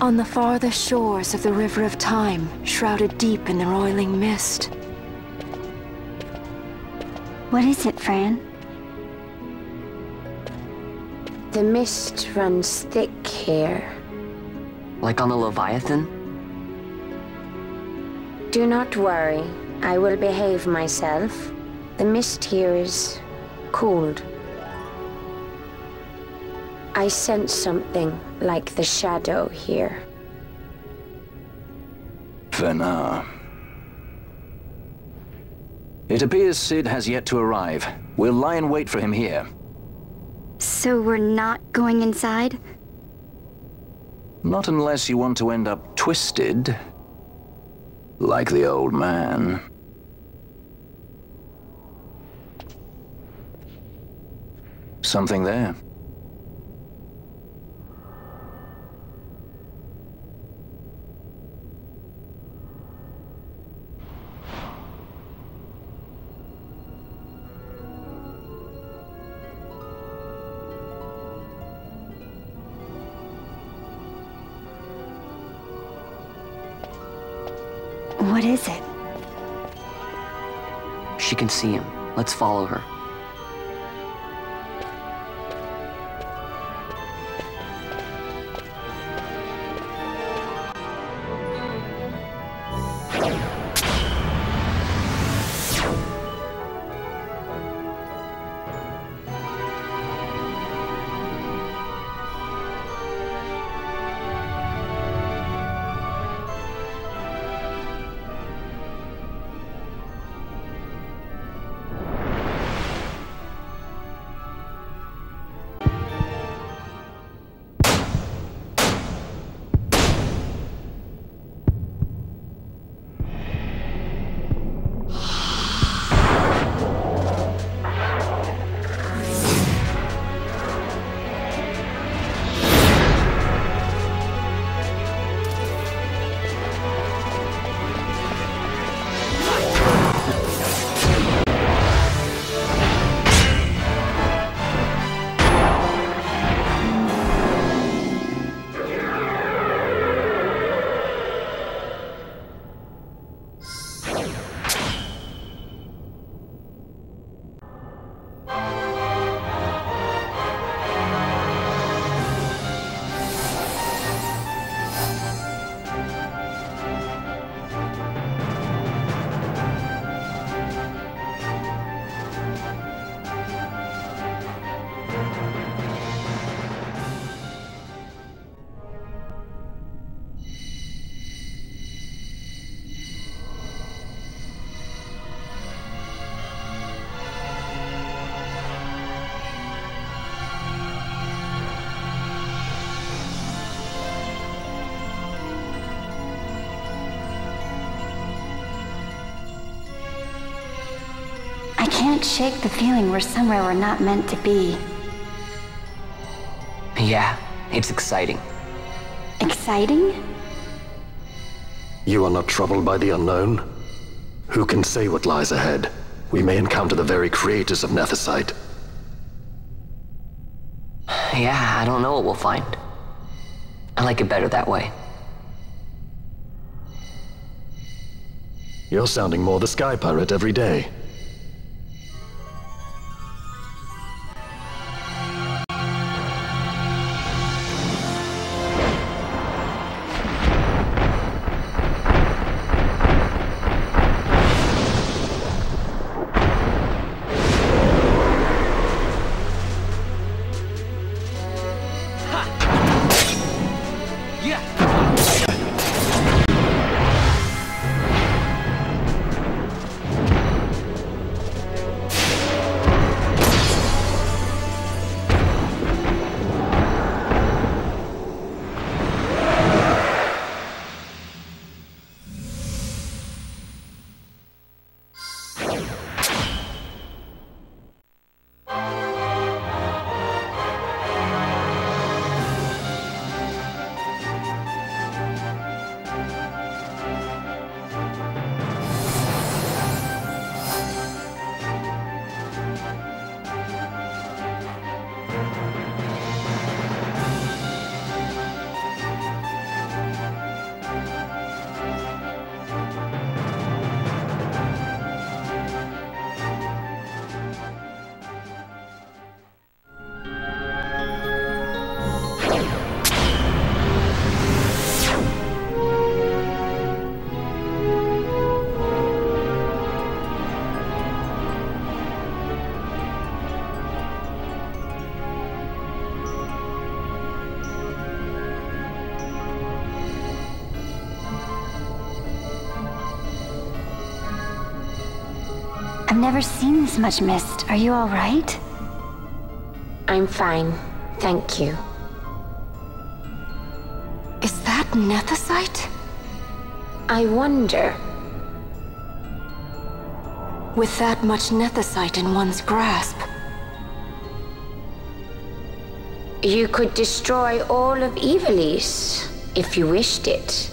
On the farthest shores of the River of Time, shrouded deep in the roiling mist. What is it, Fran? The mist runs thick here. Like on the Leviathan? Do not worry. I will behave myself. The mist here is cooled. I sense something like the shadow here. Fenar. It appears Sid has yet to arrive. We'll lie in wait for him here. So we're not going inside? Not unless you want to end up twisted. Like the old man. Something there. What is it? She can see him. Let's follow her. I can't shake the feeling we're somewhere we're not meant to be. Yeah, it's exciting. Exciting? You are not troubled by the unknown? Who can say what lies ahead? We may encounter the very creators of Nethicite. Yeah, I don't know what we'll find. I like it better that way. You're sounding more the Sky Pirate every day. never seen this much mist. Are you alright? I'm fine, thank you. Is that nethicite? I wonder. With that much nethicite in one's grasp. You could destroy all of Ivalice, if you wished it.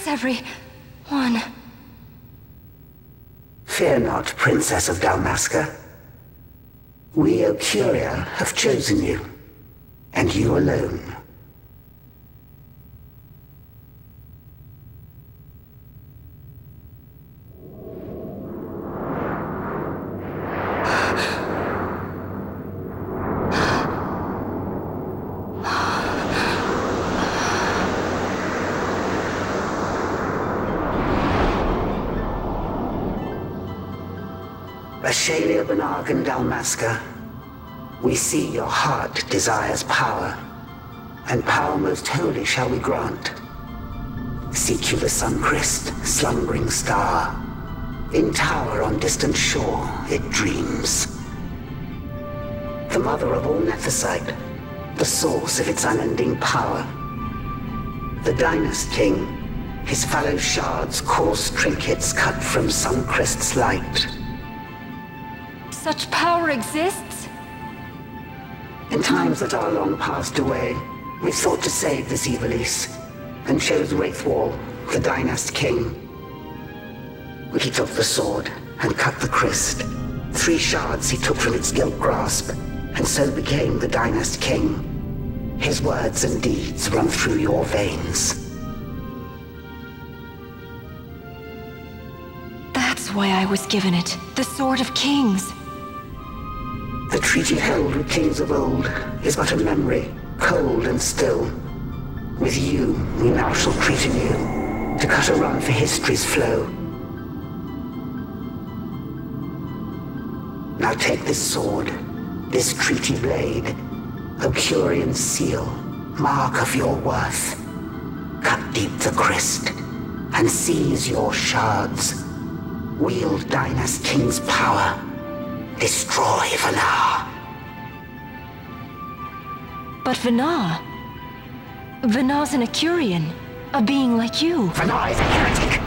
Everyone. Fear not, Princess of Dalmasca. We, Ocuria, have chosen you, and you alone. Ashalia Benargan Dalmasca, we see your heart desires power, and power most holy shall we grant. Seek you the sun-crest, slumbering star. In tower on distant shore it dreams. The mother of all nethicite, the source of its unending power. The Dynast King, his fallow shards coarse trinkets cut from sun-crest's light. Such power exists? In times that are long passed away, we sought to save this Ivalice, and chose Wraithwall, the Dynast King. He took the sword and cut the crest. 3 shards he took from its gilt grasp, and so became the Dynast King. His words and deeds run through your veins. That's why I was given it. The Sword of Kings. The treaty held with kings of old is but a memory, cold and still. With you, we now shall treat anew, to cut a run for history's flow. Now take this sword, this treaty blade, Ocurian seal, mark of your worth. Cut deep the crest, and seize your shards. Wield Dynast King's power. Destroy Vanar. But Vanar? Vanar's an Ocurian, a being like you. Vanar is a heretic.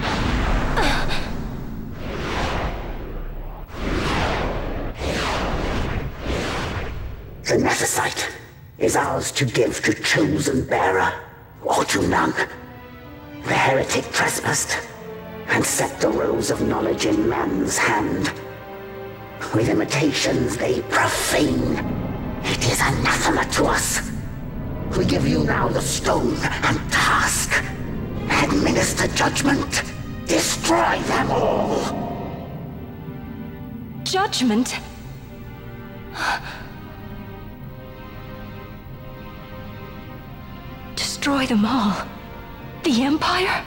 The Nephesite is ours to give to chosen bearer, or to none. The heretic trespassed, and set the rose of knowledge in man's hand. With imitations they profane. It is anathema to us. We give you now the stone and task. Administer judgment. Destroy them all. Judgment? Destroy them all? The Empire?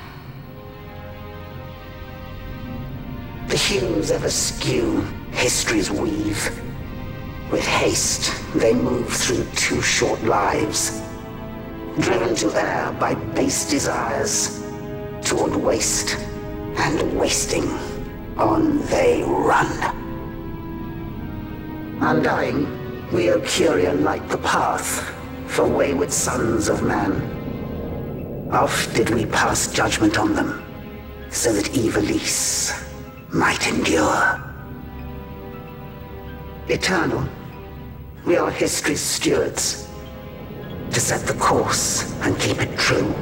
The hues ever skew, histories weave. With haste, they move through too short lives. Driven to err by base desires, toward waste, and wasting, on they run. Undying, we Ocurian light the path for wayward sons of man. Oft did we pass judgment on them, so that Ivalice might endure. Eternal, we are history's stewards, to set the course and keep it true.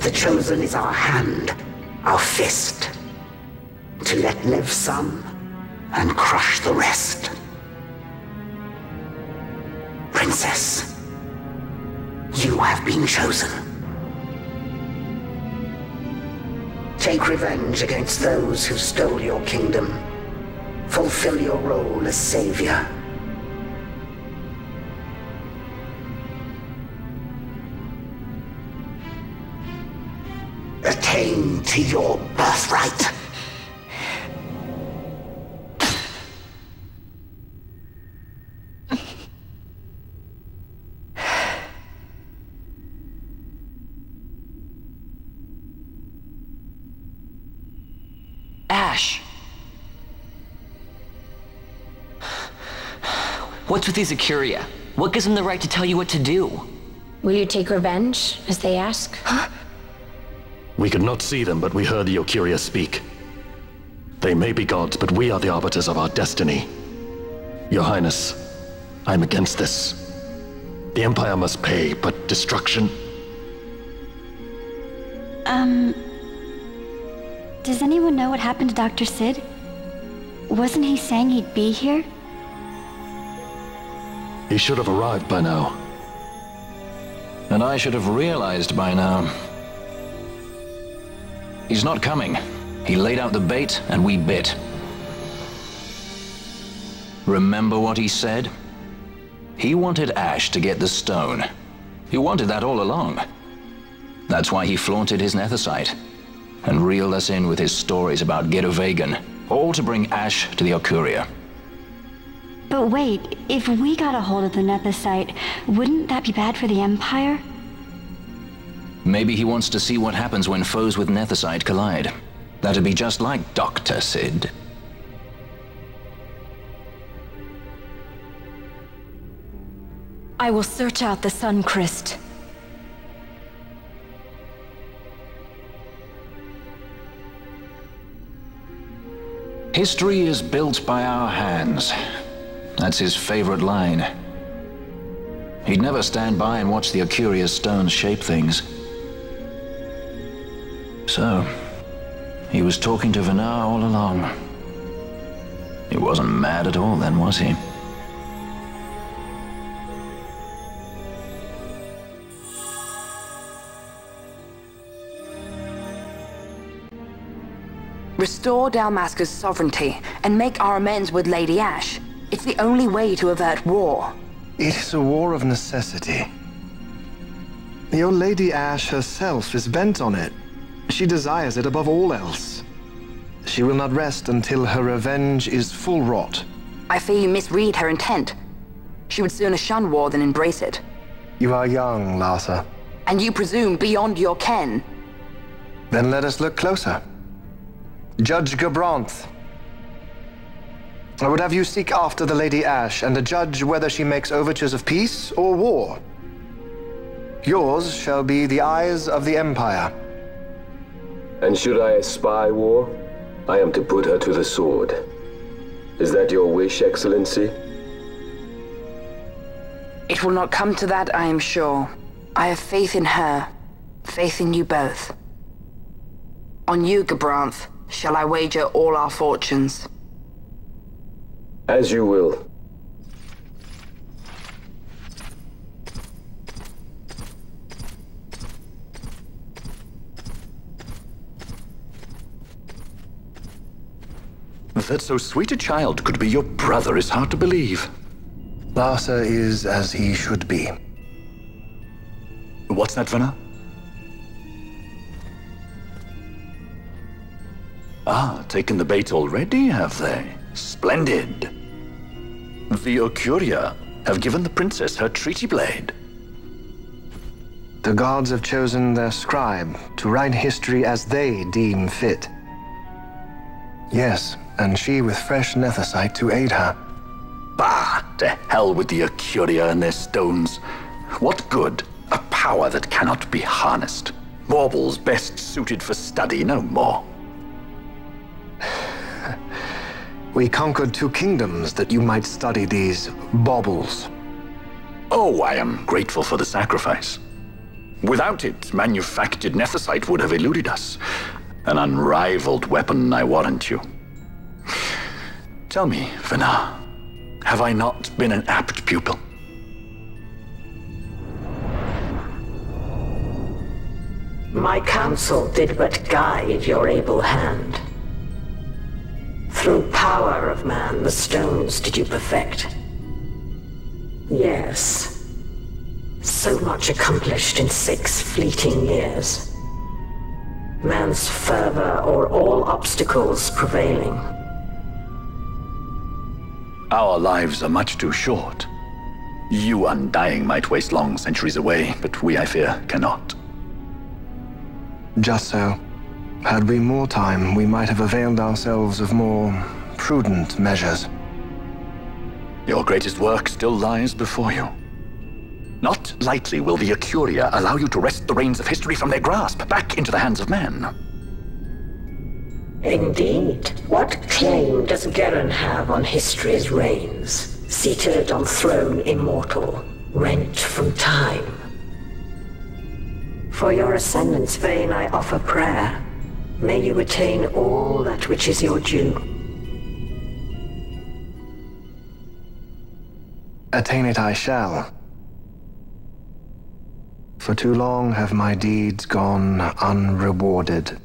The chosen is our hand, our fist, to let live some and crush the rest. Princess, you have been chosen. Take revenge against those who stole your kingdom. Fulfill your role as savior. Attain to your birthright. Ash! What's with these Acuria? What gives them the right to tell you what to do? Will you take revenge, as they ask? Huh? We could not see them, but we heard the Ocuria speak. They may be gods, but we are the arbiters of our destiny. Your Highness, I'm against this. The Empire must pay, but destruction... Does anyone know what happened to Dr. Sid? Wasn't he saying he'd be here? He should have arrived by now. And I should have realized by now. He's not coming. He laid out the bait, and we bit. Remember what he said? He wanted Ash to get the stone. He wanted that all along. That's why he flaunted his Nethicite, and reeled us in with his stories about Getavegan, all to bring Ash to the Ocuria. But wait, if we got a hold of the Nethicite, wouldn't that be bad for the Empire? Maybe he wants to see what happens when foes with Nethicite collide. That'd be just like Dr. Sid. I will search out the Sun Crest. History is built by our hands. That's his favorite line. He'd never stand by and watch the Ocuria's stones shape things. So, he was talking to Venar all along. He wasn't mad at all then, was he? Restore Dalmasca's sovereignty and make our amends with Lady Ash. It's the only way to avert war. It is a war of necessity. Your Lady Ash herself is bent on it. She desires it above all else. She will not rest until her revenge is full wrought. I fear you misread her intent. She would sooner shun war than embrace it. You are young, Larsa. And you presume beyond your ken. Then let us look closer. Judge Gabranth. I would have you seek after the Lady Ash and judge whether she makes overtures of peace or war. Yours shall be the eyes of the Empire. And should I espy war, I am to put her to the sword. Is that your wish, Excellency? It will not come to that, I am sure. I have faith in her. Faith in you both. On you, Gabranth, shall I wager all our fortunes? As you will. That so sweet a child could be your brother is hard to believe. Larsa is as he should be. What's that, Venna? Ah, taken the bait already, have they? Splendid. The Ocuria have given the princess her treaty blade. The gods have chosen their scribe to write history as they deem fit. Yes, and she with fresh nethicite to aid her. Bah! To hell with the Ocuria and their stones. What good? A power that cannot be harnessed. Baubles best suited for study, no more. We conquered 2 kingdoms that you might study these baubles. Oh, I am grateful for the sacrifice. Without it, manufactured nethicite would have eluded us. An unrivaled weapon, I warrant you. Tell me, Venna, have I not been an apt pupil? My counsel did but guide your able hand. Through power of man, the stones did you perfect. Yes. So much accomplished in 6 fleeting years. Man's fervor o'er all obstacles prevailing. Our lives are much too short. You undying might waste long centuries away, but we, I fear, cannot. Just so. Had we more time, we might have availed ourselves of more prudent measures. Your greatest work still lies before you. Not lightly will the Ocuria allow you to wrest the reins of history from their grasp, back into the hands of men. Indeed. What claim does Geren have on history's reins, seated on throne immortal, rent from time? For your ascendant's vein I offer prayer. May you attain all that which is your due. Attain it I shall. For too long have my deeds gone unrewarded.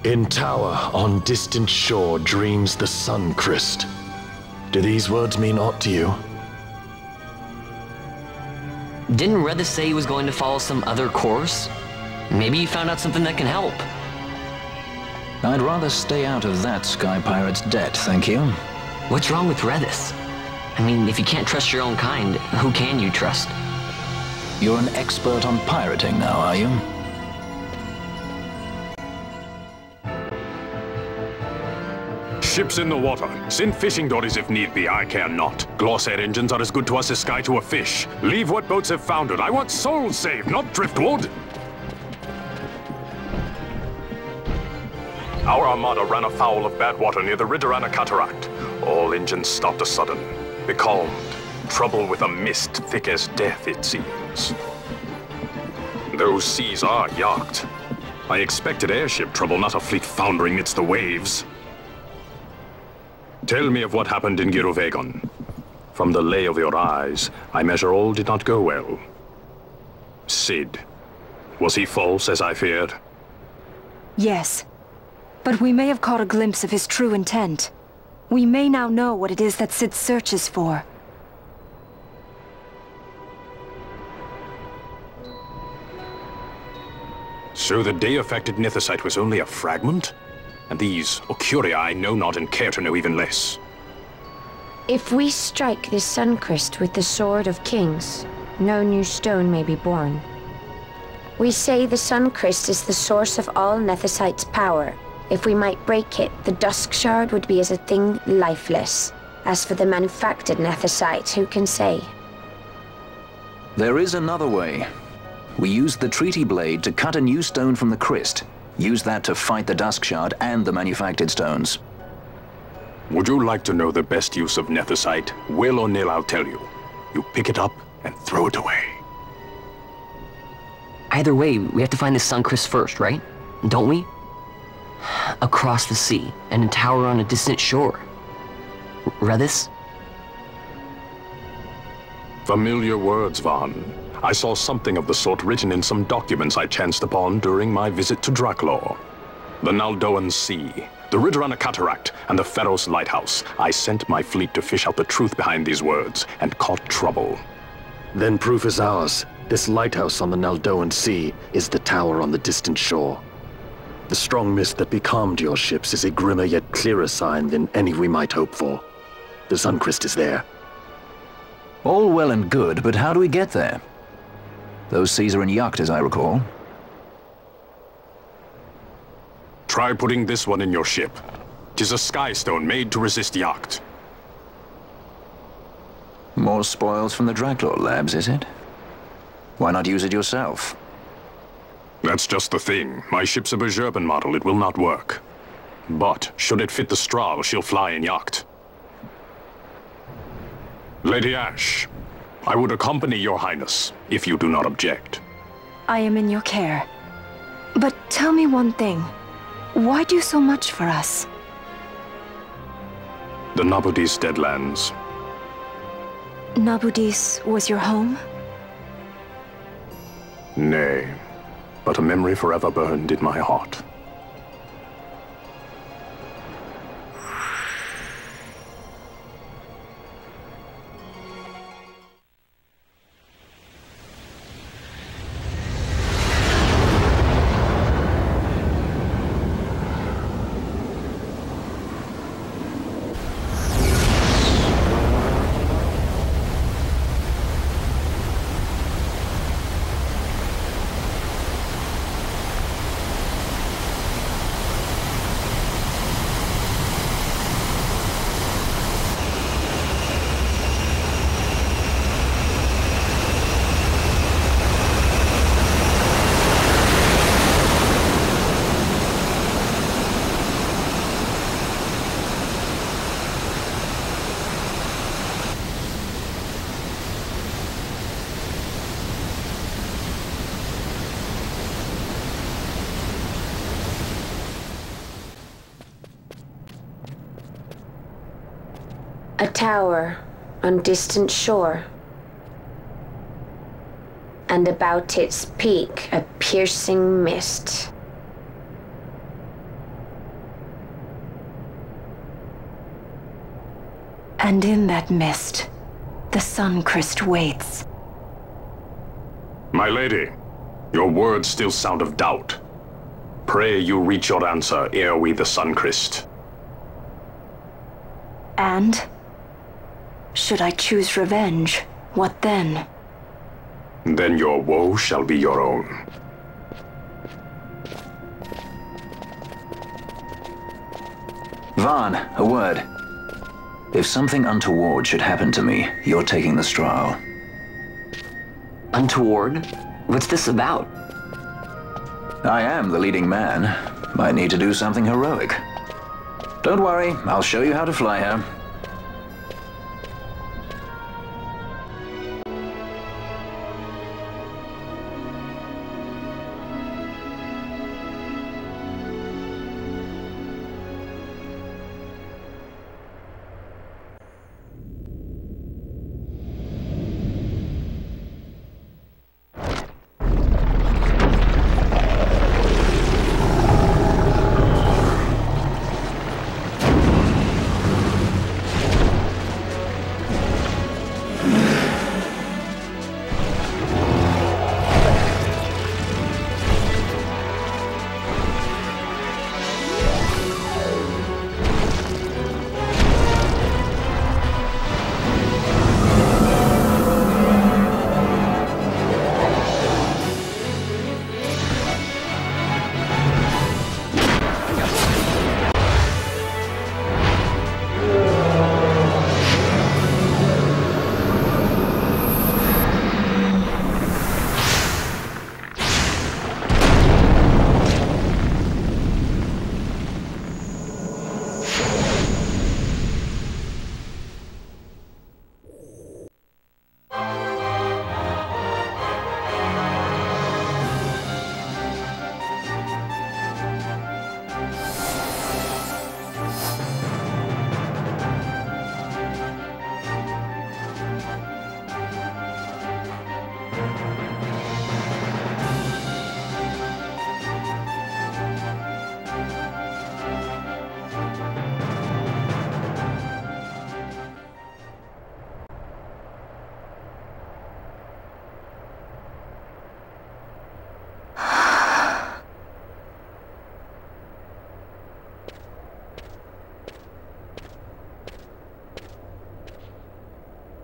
In tower on distant shore dreams the sun Christ. Do these words mean aught to you? Didn't Redis say he was going to follow some other course? Maybe he found out something that can help. I'd rather stay out of that Sky Pirate's debt, thank you. What's wrong with Redis? I mean, if you can't trust your own kind, who can you trust? You're an expert on pirating now, are you? Ships in the water. Send fishing dories if need be, I care not. Glossair engines are as good to us as sky to a fish. Leave what boats have foundered. I want souls saved, not driftwood. Our armada ran afoul of bad water near the Ridorana Cataract. All engines stopped a sudden. Becalmed. Trouble with a mist thick as death, it seems. Those seas are yacht. I expected airship trouble, not a fleet foundering midst the waves. Tell me of what happened in Girovegon. From the lay of your eyes, I measure all did not go well. Cid. Was he false, as I feared? Yes. But we may have caught a glimpse of his true intent. We may now know what it is that Cid searches for. So the day-affected nethicite was only a fragment? And these Ocuria I know not and care to know even less. If we strike this Suncrest with the Sword of Kings, no new stone may be born. We say the Suncrest is the source of all nethicite's power. If we might break it, the Dusk Shard would be as a thing lifeless. As for the manufactured nethicite, who can say? There is another way. We used the treaty blade to cut a new stone from the Christ. Use that to fight the Dusk Shard and the manufactured stones. Would you like to know the best use of Nethicite? Will or nil, I'll tell you. You pick it up and throw it away. Either way, we have to find the Suncrest first, right? Don't we? Across the sea, and a tower on a distant shore. Read this? Familiar words, Vaughn. I saw something of the sort written in some documents I chanced upon during my visit to Draklor. The Naldoan Sea, the Ridorana Cataract, and the Pharos Lighthouse. I sent my fleet to fish out the truth behind these words, and caught trouble. Then proof is ours. This lighthouse on the Naldoan Sea is the tower on the distant shore. The strong mist that becalmed your ships is a grimmer yet clearer sign than any we might hope for. The Suncrest is there. All well and good, but how do we get there? Those seas are in Yacht, as I recall. Try putting this one in your ship. 'Tis a skystone made to resist Yacht. More spoils from the Draklor labs, is it? Why not use it yourself? That's just the thing. My ship's a Bergerben model. It will not work. But, should it fit the Strahl, she'll fly in Yacht. Lady Ash, I would accompany your highness, if you do not object. I am in your care. But tell me one thing. Why do so much for us? The Nabudis Deadlands. Nabudis was your home? Nay, but a memory forever burned in my heart. A tower on distant shore, and about its peak a piercing mist. And in that mist, the Suncrest waits. My lady, your words still sound of doubt. Pray you reach your answer ere we the Suncrest. And? Should I choose revenge, what then? Then your woe shall be your own. Vaughn, a word. If something untoward should happen to me, you're taking the Strahl. Untoward? What's this about? I am the leading man. Might need to do something heroic. Don't worry, I'll show you how to fly her.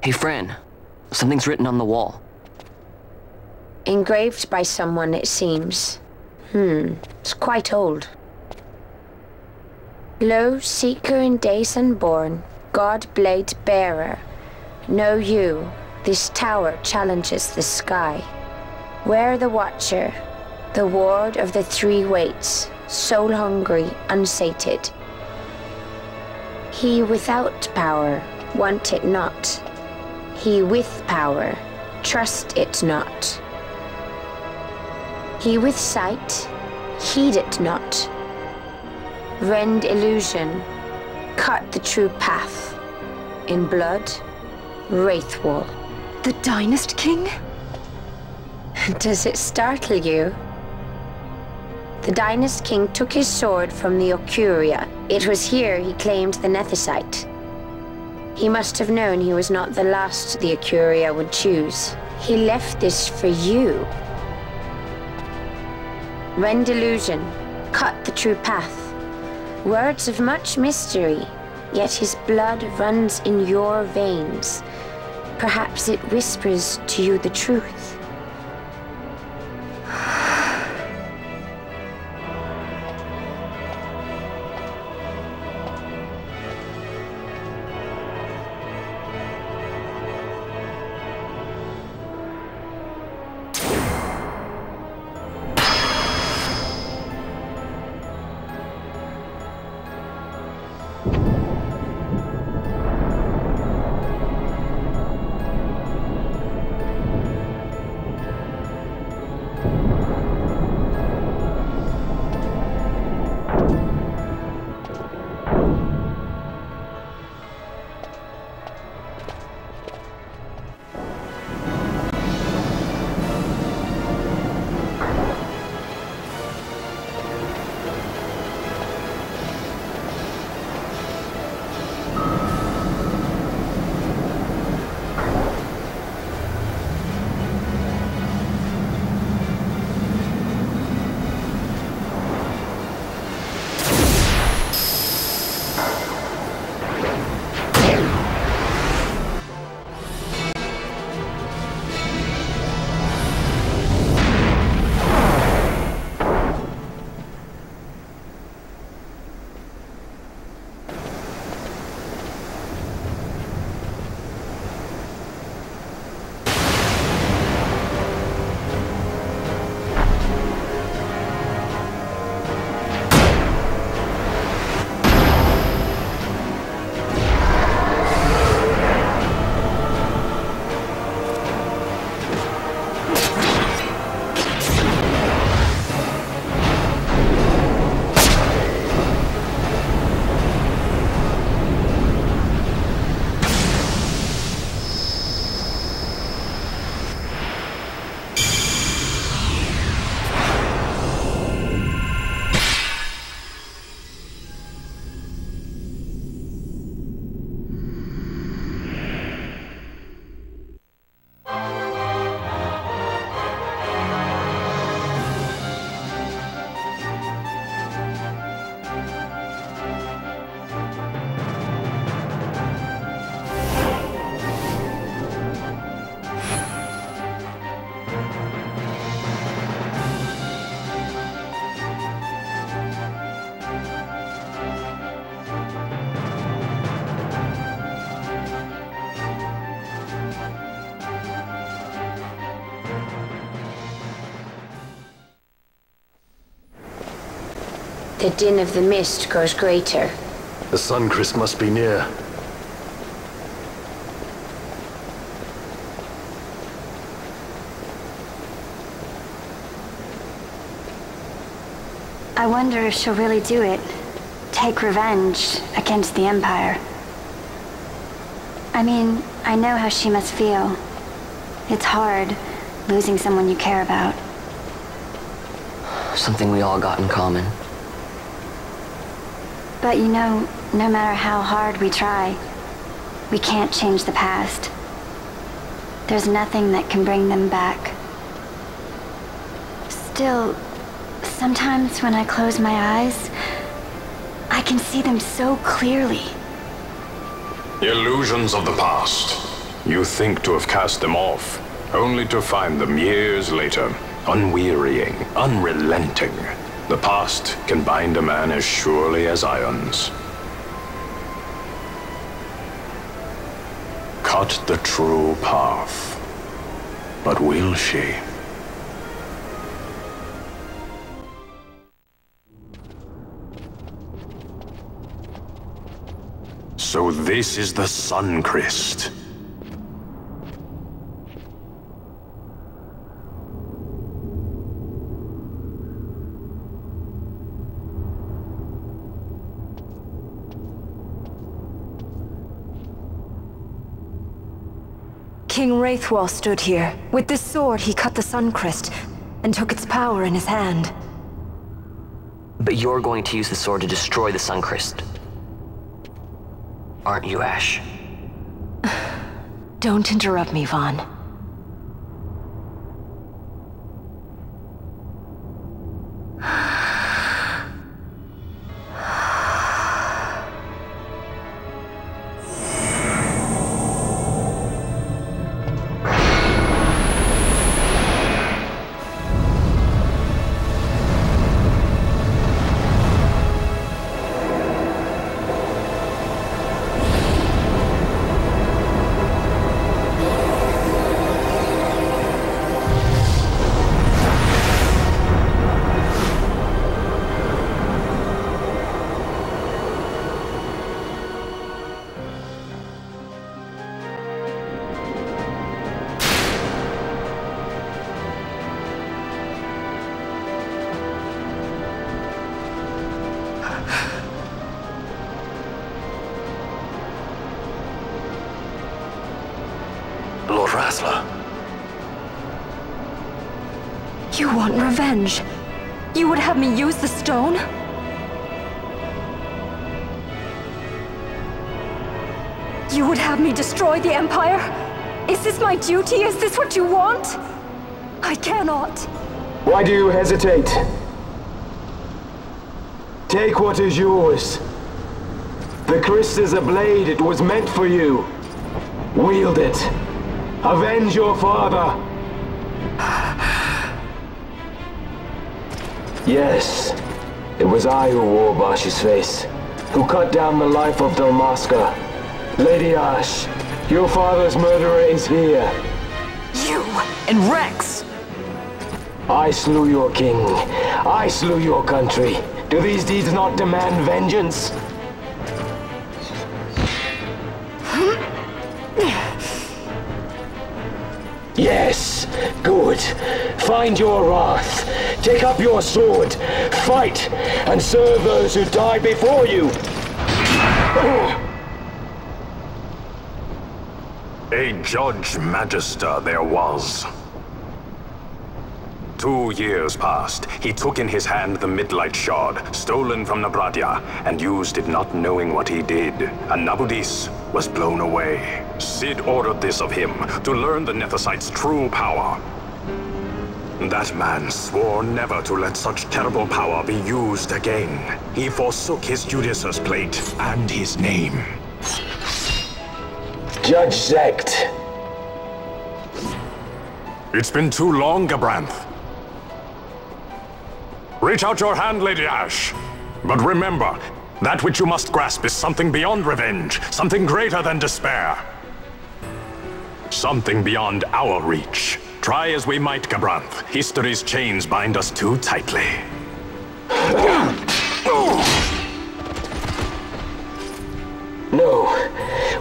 Hey, Fran. Something's written on the wall. Engraved by someone, it seems. It's quite old. Lo, seeker in days unborn, God blade bearer. Know you, this tower challenges the sky. Where the watcher, the ward of the three waits, soul hungry, unsated. He without power, want it not. He with power, trust it not. He with sight, heed it not. Rend illusion, cut the true path. In blood, Wraithwall. The Dynast King? Does it startle you? The Dynast King took his sword from the Ocuria. It was here he claimed the Nethicite. He must have known he was not the last the Ocuria would choose. He left this for you. Rend illusion, cut the true path. Words of much mystery, yet his blood runs in your veins. Perhaps it whispers to you the truth. The din of the mist grows greater. The Suncrest must be near. I wonder if she'll really do it. Take revenge against the Empire. I mean, I know how she must feel. It's hard, losing someone you care about. Something we all got in common. But you know, no matter how hard we try, we can't change the past. There's nothing that can bring them back. Still, sometimes when I close my eyes, I can see them so clearly. Illusions of the past. You think to have cast them off, only to find them years later, unwearying, unrelenting. The past can bind a man as surely as irons. Cut the true path. But will she? So this is the Suncrest. King Wraithwall stood here. With this sword, he cut the Suncrest and took its power in his hand. But you're going to use the sword to destroy the Suncrest. Aren't you, Ash? Don't interrupt me, Vaughn. Lord Rassler. You want revenge? You would have me use the stone? You would have me destroy the Empire? Is this my duty? Is this what you want? I cannot. Why do you hesitate? Take what is yours. The Christ is a blade. It was meant for you. Wield it. Avenge your father. Yes, it was I who wore Bashi's face, who cut down the life of Dalmasca. Lady Ash, your father's murderer is here. You and Rex! I slew your king. I slew your country. Do these deeds not demand vengeance? Yes, good. Find your wrath. Take up your sword. Fight, and serve those who died before you. A Judge Magister there was. 2 years passed. He took in his hand the Midlight Shard, stolen from Nabradia, and used it not knowing what he did. And Nabudis was blown away. Sid ordered this of him, to learn the Nethicite's true power. That man swore never to let such terrible power be used again. He forsook his Judasus plate and his name. Judge Zect. It's been too long, Gabranth. Reach out your hand, Lady Ash. But remember, that which you must grasp is something beyond revenge, something greater than despair. Something beyond our reach. Try as we might, Gabranth, history's chains bind us too tightly. No,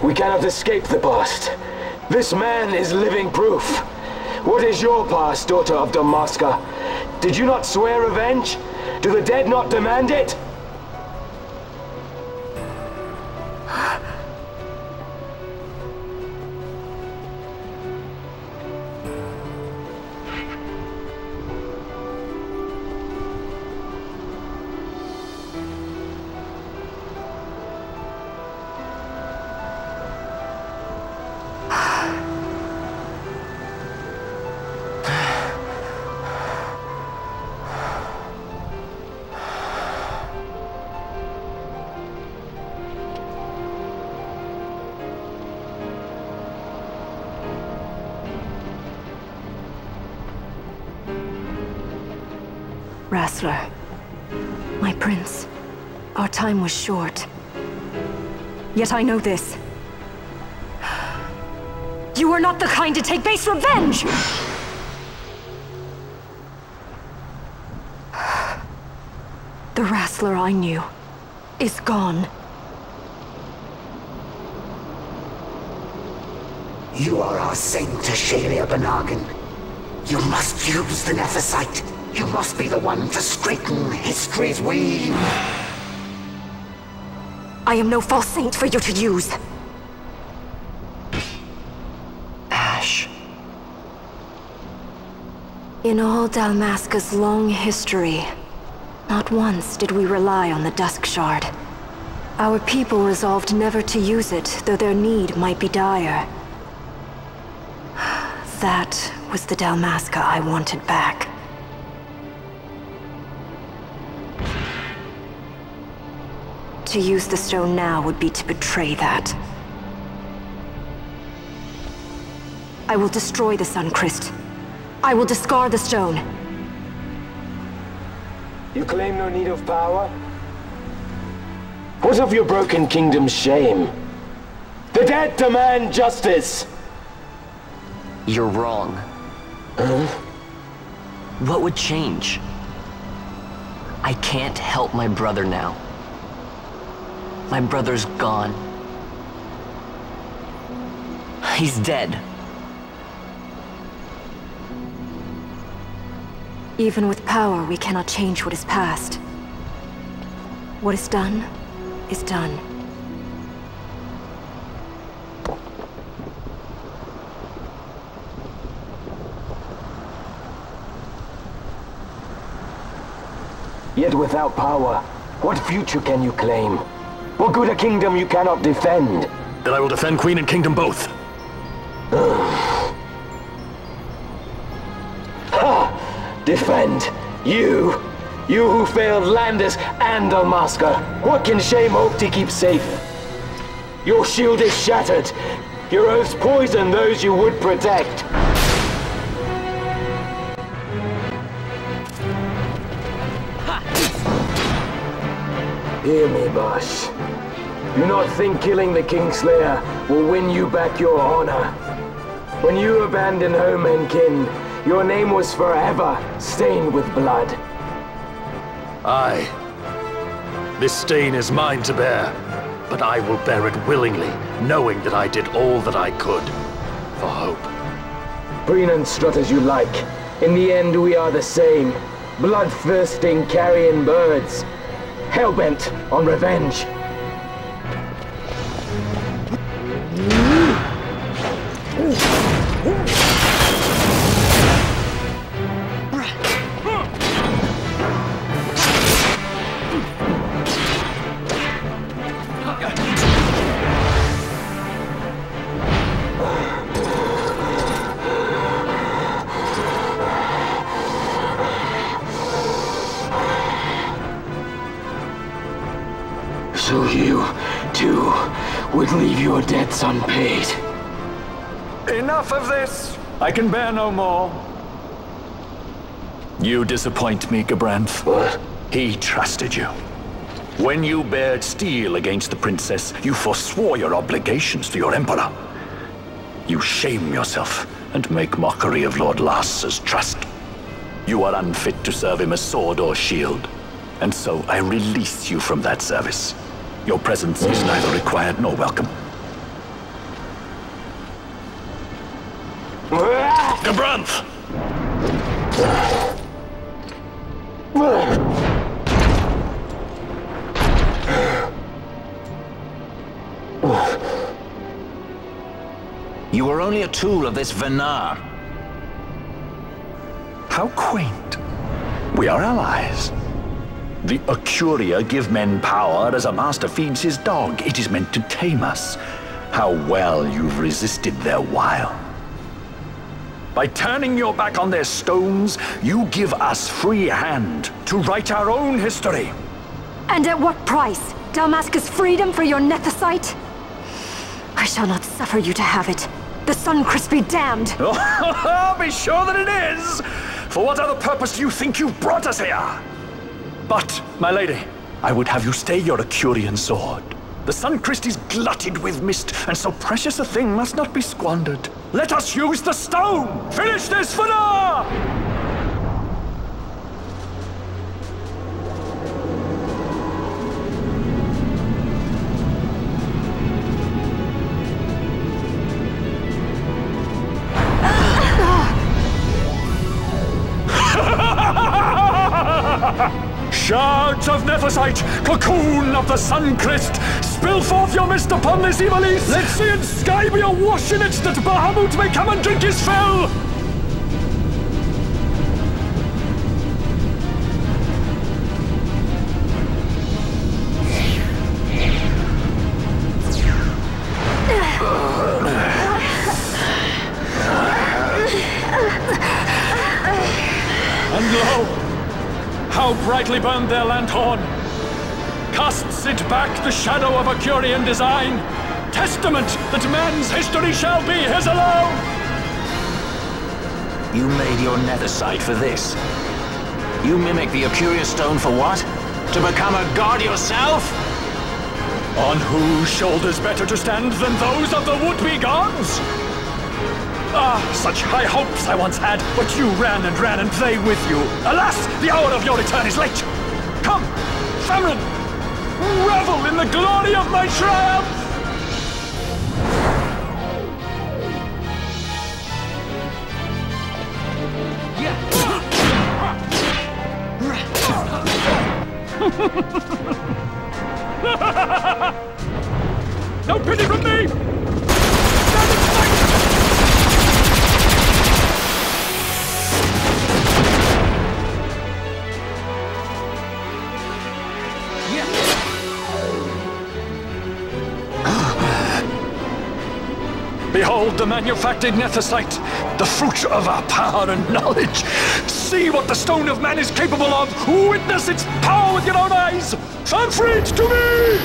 we cannot escape the past. This man is living proof. What is your past, daughter of Dalmasca? Did you not swear revenge? Do the dead not demand it? Rassler, my prince, our time was short. Yet I know this. You are not the kind to take base revenge! The Rassler I knew is gone. You are our saint, Ashalia Benagan. You must use the Nephesite. You must be the one to straighten history's weave. I am no false saint for you to use. Ash. In all Dalmasca's long history, not once did we rely on the Dusk Shard. Our people resolved never to use it, though their need might be dire. That was the Dalmasca I wanted back. To use the stone now would be to betray that. I will destroy the Suncrest. I will discard the stone. You claim no need of power? What of your broken kingdom's shame? The dead demand justice! You're wrong. Huh? What would change? I can't help my brother now. My brother's gone. He's dead. Even with power, we cannot change what is past. What is done, is done. Yet without power, what future can you claim? What good a kingdom you cannot defend? Then I will defend Queen and Kingdom both. Ha! Defend? You? You who failed Landis and Dalmasca. What can shame hope to keep safe? Your shield is shattered. Your oaths poison those you would protect. Hear me, Bosh. Do not think killing the Kingslayer will win you back your honor. When you abandoned home and kin, your name was forever stained with blood. Aye. This stain is mine to bear, but I will bear it willingly, knowing that I did all that I could for hope. Preen and strut as you like. In the end, we are the same. Bloodthirsting carrion birds. Hell-bent on revenge. So you, too, would leave your debts unpaid. Enough of this! I can bear no more. You disappoint me, Gabranth. What? He trusted you. When you bared steel against the princess, you forswore your obligations to your emperor. You shame yourself and make mockery of Lord Lars's trust. You are unfit to serve him as sword or shield, and so I release you from that service. Your presence is neither required nor welcome. Gabranth! You were only a tool of this Venar. How quaint. We are allies. The Ocuria give men power as a master feeds his dog. It is meant to tame us. How well you've resisted their wile. By turning your back on their stones, you give us free hand to write our own history. And at what price? Dalmasca's freedom for your Nethicite? I shall not suffer you to have it. The Suncrest be damned! Oh, be sure that it is! For what other purpose do you think you brought us here? But, my lady, I would have you stay your Accurian sword. The Suncrest is glutted with mist, and so precious a thing must not be squandered. Let us use the stone! Finish this for now! Shards of Nephesite, cocoon of the Suncrest, spill forth your mist upon this evil east! Let sea and sky be awash in it, that Bahamut may come and drink his fill! And lo! How brightly burned their lanthorn! Casts it back the shadow of Accurian design, testament that man's history shall be his alone! You made your Nethersite for this. You mimic the Accurian stone for what? To become a god yourself? On whose shoulders better to stand than those of the would-be gods? Ah, such high hopes I once had, but you ran and they with you. Alas, the hour of your return is late. Come, Famine, revel in the glory of my triumph! No pity from me! Stand and fight! Behold the manufactured Nethersite, the fruit of our power and knowledge. See what the stone of man is capable of. Witness its power with your own eyes. Fanfreed to me!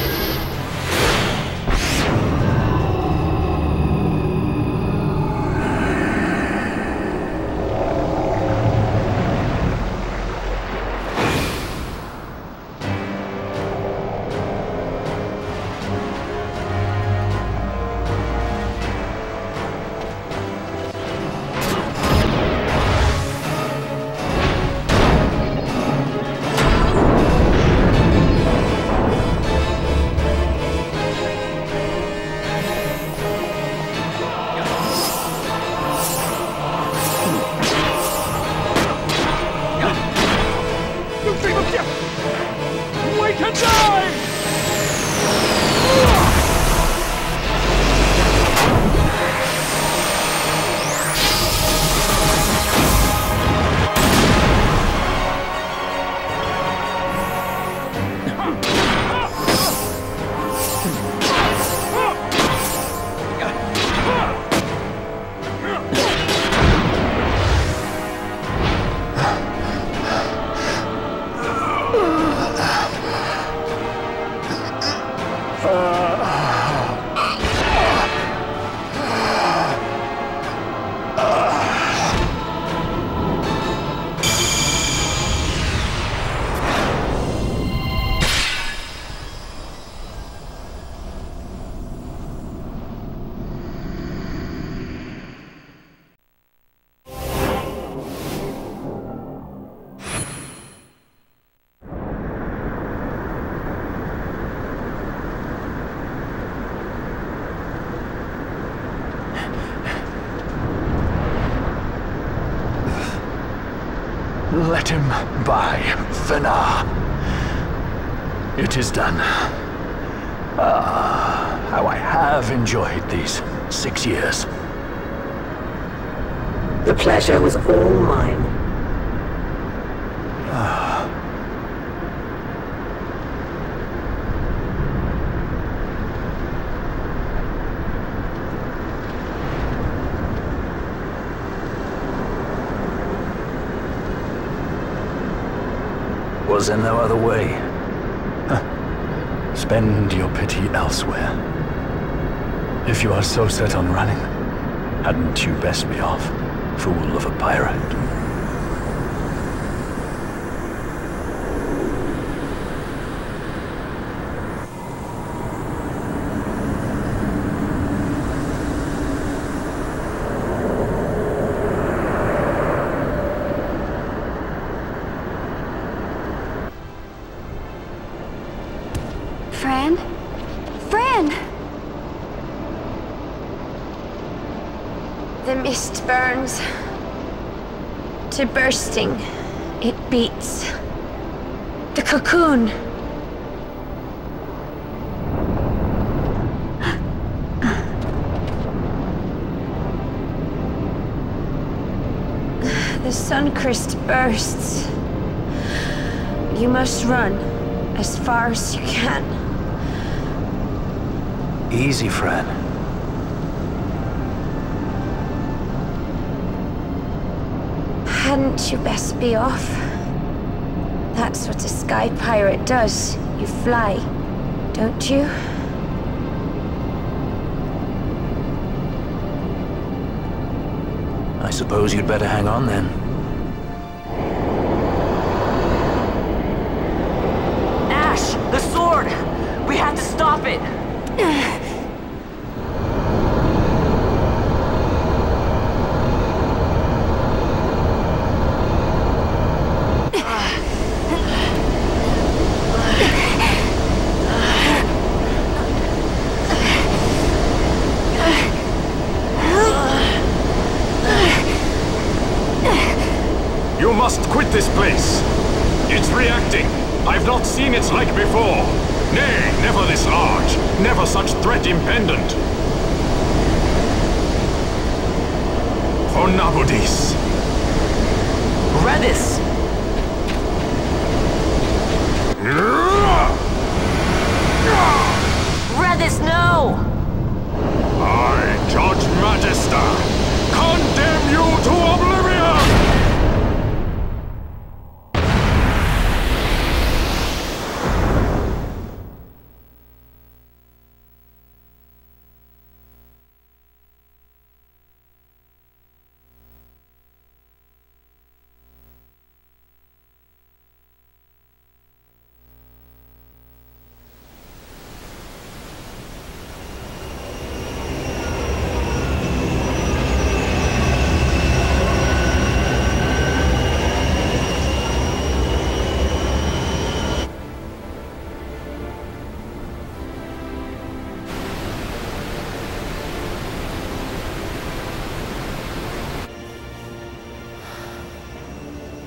We can die! Let him by, Fenar. It is done. Ah, how I have enjoyed these 6 years. The pleasure was all mine. Was there no other way? Spend your pity elsewhere. If you are so set on running, hadn't you best be off, fool of a pirate? mist burns. To bursting, it beats. The cocoon. The Suncrest bursts. You must run as far as you can. Easy, Fran. Hadn't you best be off? That's what a sky pirate does. You fly, don't you? I suppose you'd better hang on then. Ash! The sword! We have to stop it! You must quit this place. It's reacting. I've not seen its like before. Nay, never this large. Never such threat impendent. For Nabudis. Redis! Redis, no! I, Judge Magister, condemn you to oblivion!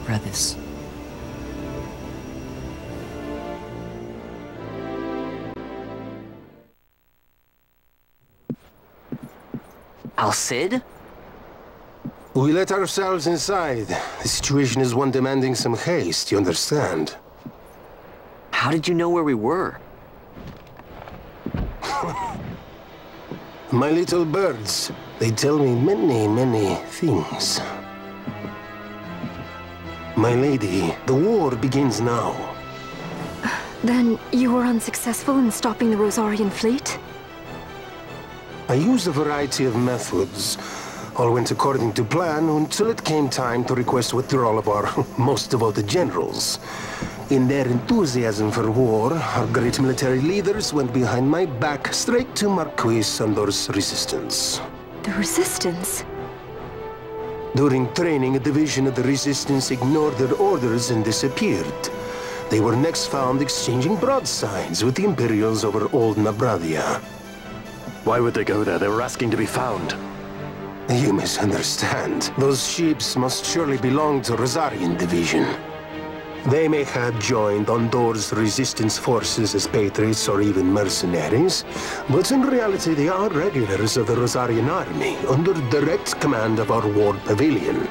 Redis. Al-Cid? We let ourselves inside. The situation is one demanding some haste, you understand? How did you know where we were? My little birds, they tell me many, many things. My lady, the war begins now. Then you were unsuccessful in stopping the Rosarian fleet? I used a variety of methods. All went according to plan until it came time to request withdrawal of our most devoted generals. In their enthusiasm for war, our great military leaders went behind my back straight to Marquis Sandor's resistance. The Resistance? During training, a division of the Resistance ignored their orders and disappeared. They were next found exchanging broadsides with the Imperials over Old Nabradia. Why would they go there? They were asking to be found. You misunderstand. Those ships must surely belong to Rosarian Division. They may have joined Ondor's resistance forces as patriots or even mercenaries, but in reality they are regulars of the Rosarian army, under direct command of our war pavilion.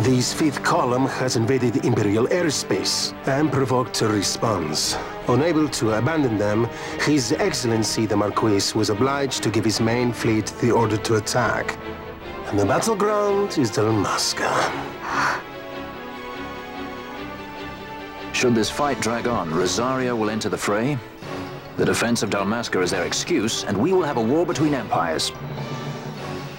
This fifth column has invaded Imperial airspace and provoked a response. Unable to abandon them, His Excellency the Marquis was obliged to give his main fleet the order to attack. And the battleground is Dalmasca. Should this fight drag on, Rosaria will enter the fray. The defense of Dalmasca is their excuse, and we will have a war between empires.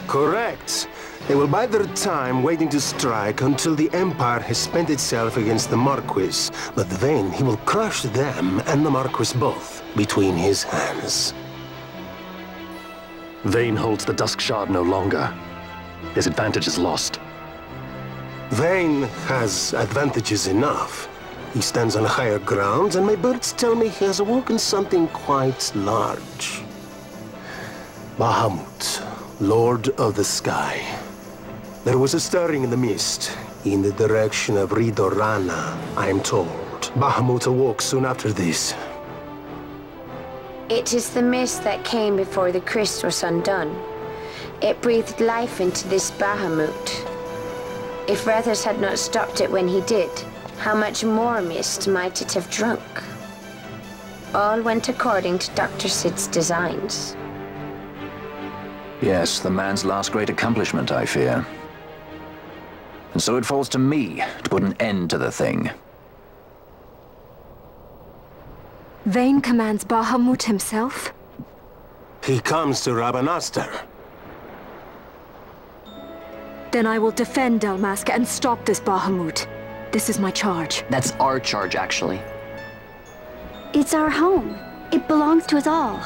Correct. They will bide their time waiting to strike until the Empire has spent itself against the Marquis. But then he will crush them and the Marquis both between his hands. Vayne holds the Dusk Shard no longer. His advantage is lost. Vayne has advantages enough. He stands on higher ground, and my birds tell me he has awoken something quite large. Bahamut, Lord of the Sky. There was a stirring in the mist, in the direction of Ridorana, I am told. Bahamut awoke soon after this. It is the mist that came before the Christ was undone. It breathed life into this Bahamut. If Rethus had not stopped it when he did, how much more mist might it have drunk? All went according to Dr. Sid's designs. Yes, the man's last great accomplishment, I fear. And so it falls to me to put an end to the thing. Vayne commands Bahamut himself? He comes to Rabanastre. Then I will defend Dalmasca and stop this Bahamut. This is my charge. That's our charge, actually. It's our home. It belongs to us all.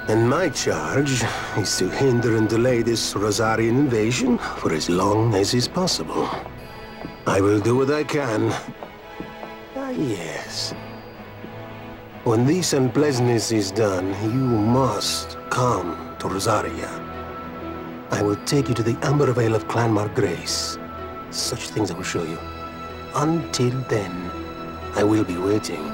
And my charge is to hinder and delay this Rosarian invasion for as long as is possible. I will do what I can. Ah, yes. When this unpleasantness is done, you must come to Rosaria. I will take you to the Amber Vale of Clan Margrace. Such things I will show you. Until then, I will be waiting.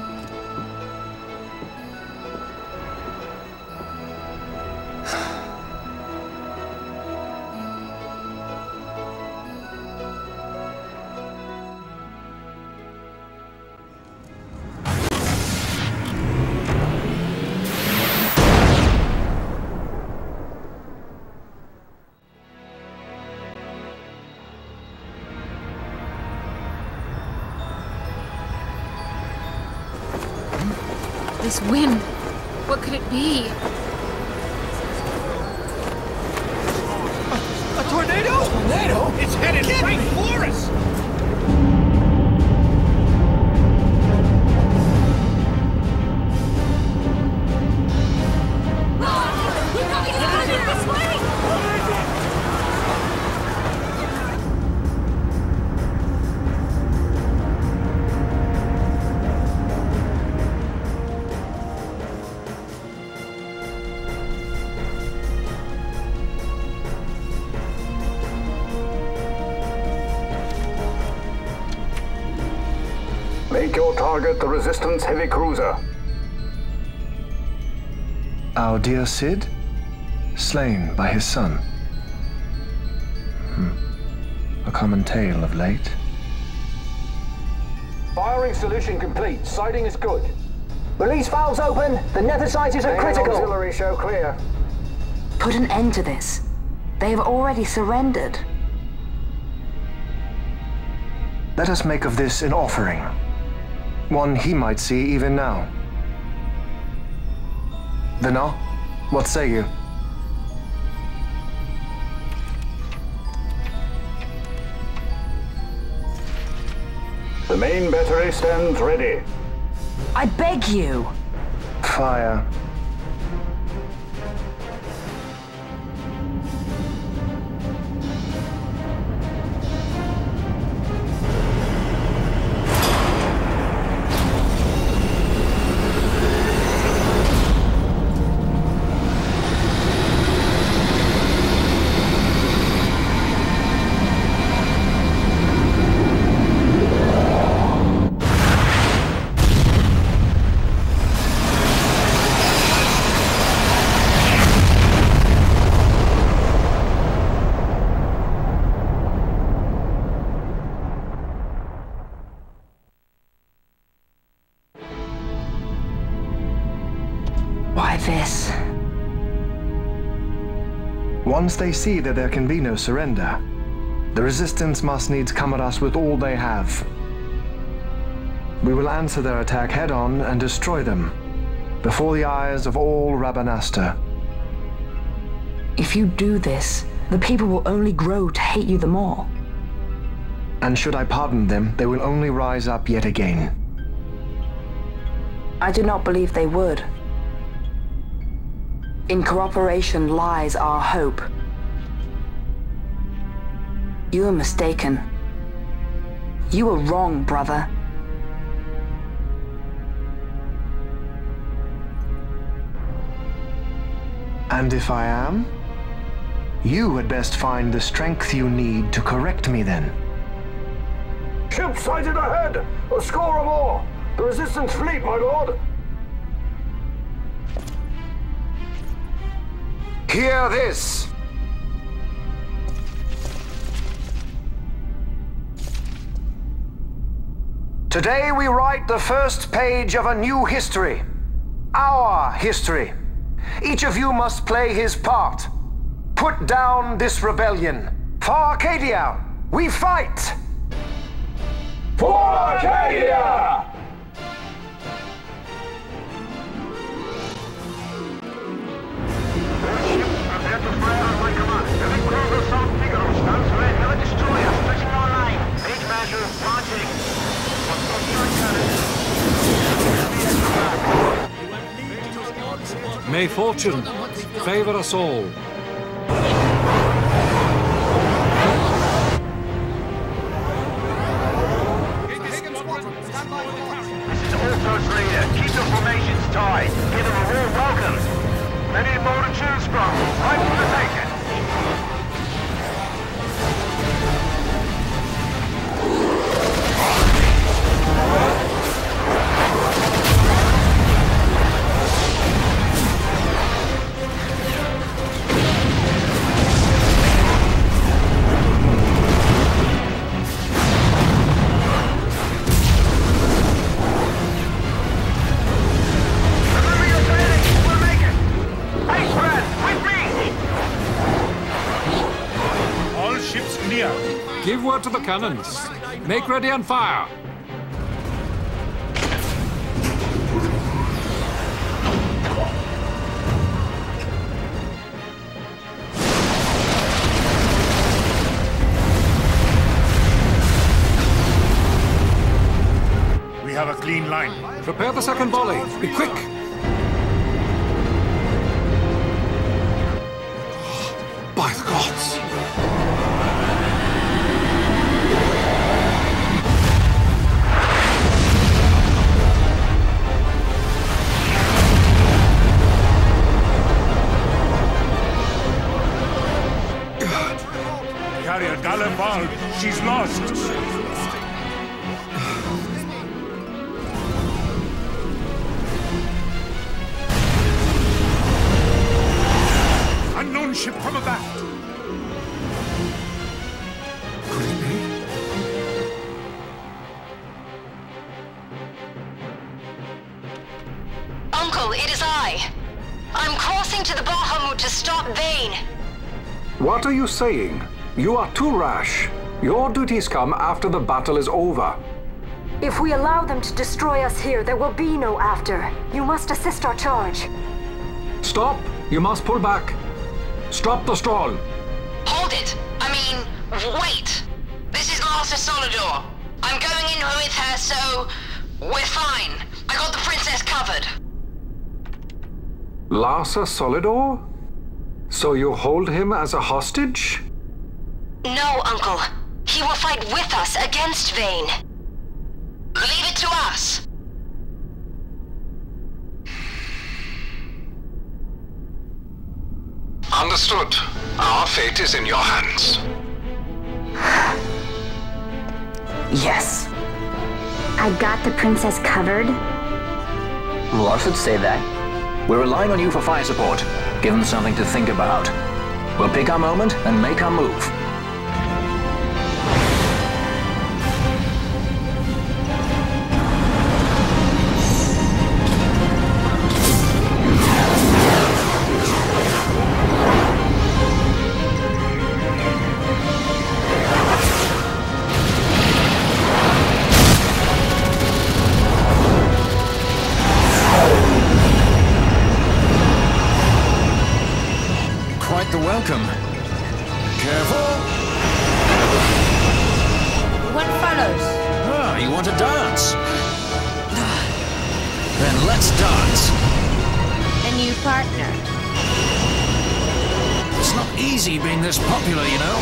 This wind, what could it be? A tornado? A tornado? It's headed right for us! We've got to get out of here this way! Make your target the Resistance heavy cruiser. Our dear Cid? Slain by his son. A common tale of late. Firing solution complete. Sighting is good. Release valves open. The nethersites are critical. Auxiliary show clear. Put an end to this. They have already surrendered. Let us make of this an offering. One he might see even now. Venat, what say you? The main battery stands ready. I beg you. Fire. Why this? Once they see that there can be no surrender, the Resistance must needs come at us with all they have. We will answer their attack head-on and destroy them, before the eyes of all Rabanastre. If you do this, the people will only grow to hate you the more. And should I pardon them, they will only rise up yet again. I do not believe they would. In cooperation lies our hope. You are mistaken. You were wrong, brother. And if I am? You had best find the strength you need to correct me then. Ship sighted ahead! A score or more! The Resistance fleet, my lord! Hear this! Today we write the first page of a new history. Our history. Each of you must play his part. Put down this rebellion. For Arcadia, we fight! For Arcadia! Prepare to fire on my command. Heavy cruiser South Figaro stands ready. Heavy destroyer stretching our line. Page measure launching. May fortune favor us all. This is Alto's leader. Keep your formations tight. Give them a warm welcome. Many more to choose from. Right for the taking. Give word to the cannons. Make ready and fire. We have a clean line. Prepare the second volley. Be quick. By the gods. Carrier Galenbald, she's lost. Unknown ship from abaft. Could it be? Uncle, it is I. I'm crossing to the Bahamut to stop Vane. What are you saying? You are too rash. Your duties come after the battle is over. If we allow them to destroy us here, there will be no after. You must assist our charge. Stop! You must pull back. Stop the stroll. Hold it! Wait! This is Larsa Solidor. I'm going in with her, so we're fine. I got the princess covered. Larsa Solidor? So you hold him as a hostage? No, Uncle. He will fight with us against Vane. Leave it to us. Understood. Our fate is in your hands. Yes. I got the princess covered? Lars would say that. We're relying on you for fire support. Give them something to think about. We'll pick our moment and make our move. The welcome. Careful. What follows? Ah, you want to dance? Then let's dance. A new partner. It's not easy being this popular, you know.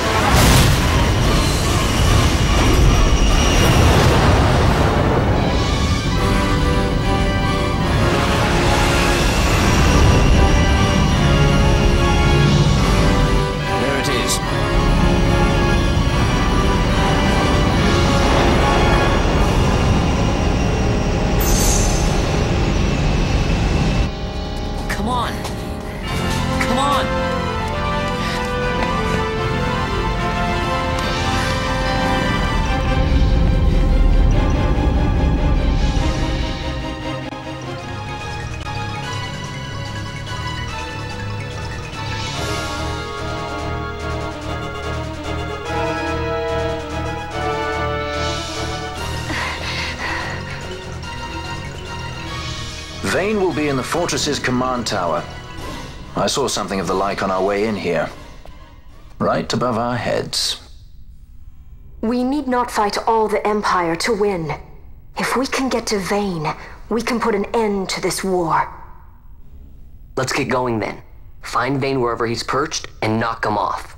Vane will be in the fortress's command tower. I saw something of the like on our way in here. Right above our heads. We need not fight all the Empire to win. If we can get to Vane, we can put an end to this war. Let's get going then. Find Vane wherever he's perched and knock him off.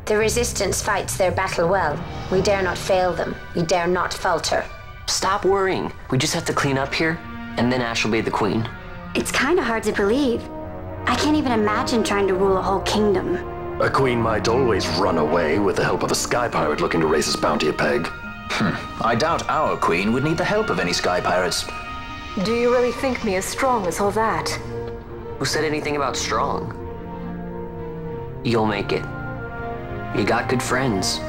The Resistance fights their battle well. We dare not fail them. We dare not falter. Stop worrying. We just have to clean up here, and then Ash will be the queen. It's kind of hard to believe. I can't even imagine trying to rule a whole kingdom. A queen might always run away with the help of a sky pirate looking to raise his bounty a peg. I doubt our queen would need the help of any sky pirates. Do you really think me as strong as all that? Who said anything about strong? You'll make it. You got good friends.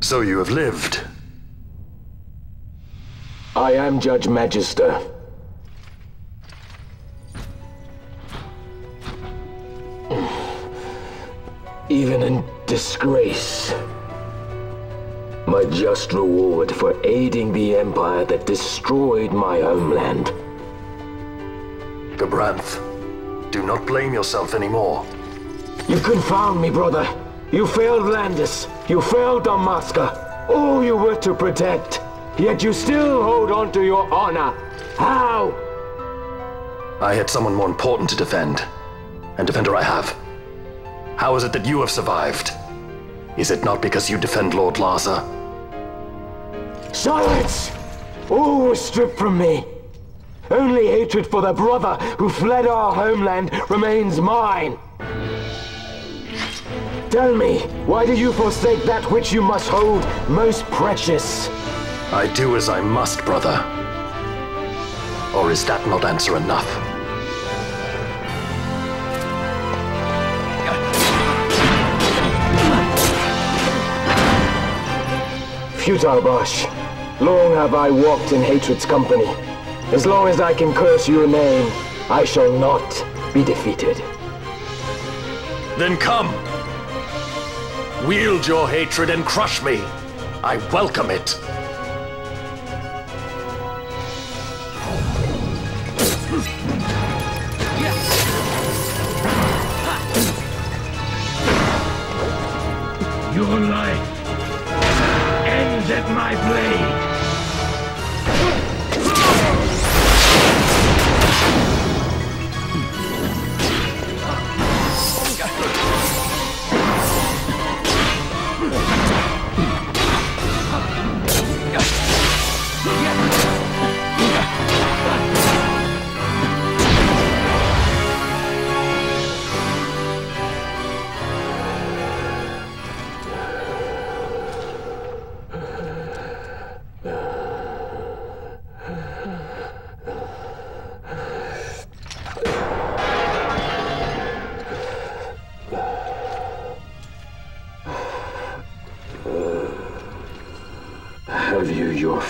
So you have lived. I am Judge Magister. Even in disgrace, my just reward for aiding the Empire that destroyed my homeland. Gabranth, do not blame yourself anymore. You confound me, brother. You failed Landis. You failed Damaska. All you were to protect. Yet you still hold on to your honor. How? I had someone more important to defend. And defender I have. How is it that you have survived? Is it not because you defend Lord Larsa? Silence! All was stripped from me. Only hatred for the brother who fled our homeland remains mine. Tell me, why do you forsake that which you must hold most precious? I do as I must, brother. Or is that not answer enough? Futile Bosh. Long have I walked in hatred's company. As long as I can curse your name, I shall not be defeated. Then come! Wield your hatred and crush me. I welcome it. Your life ends at my blade.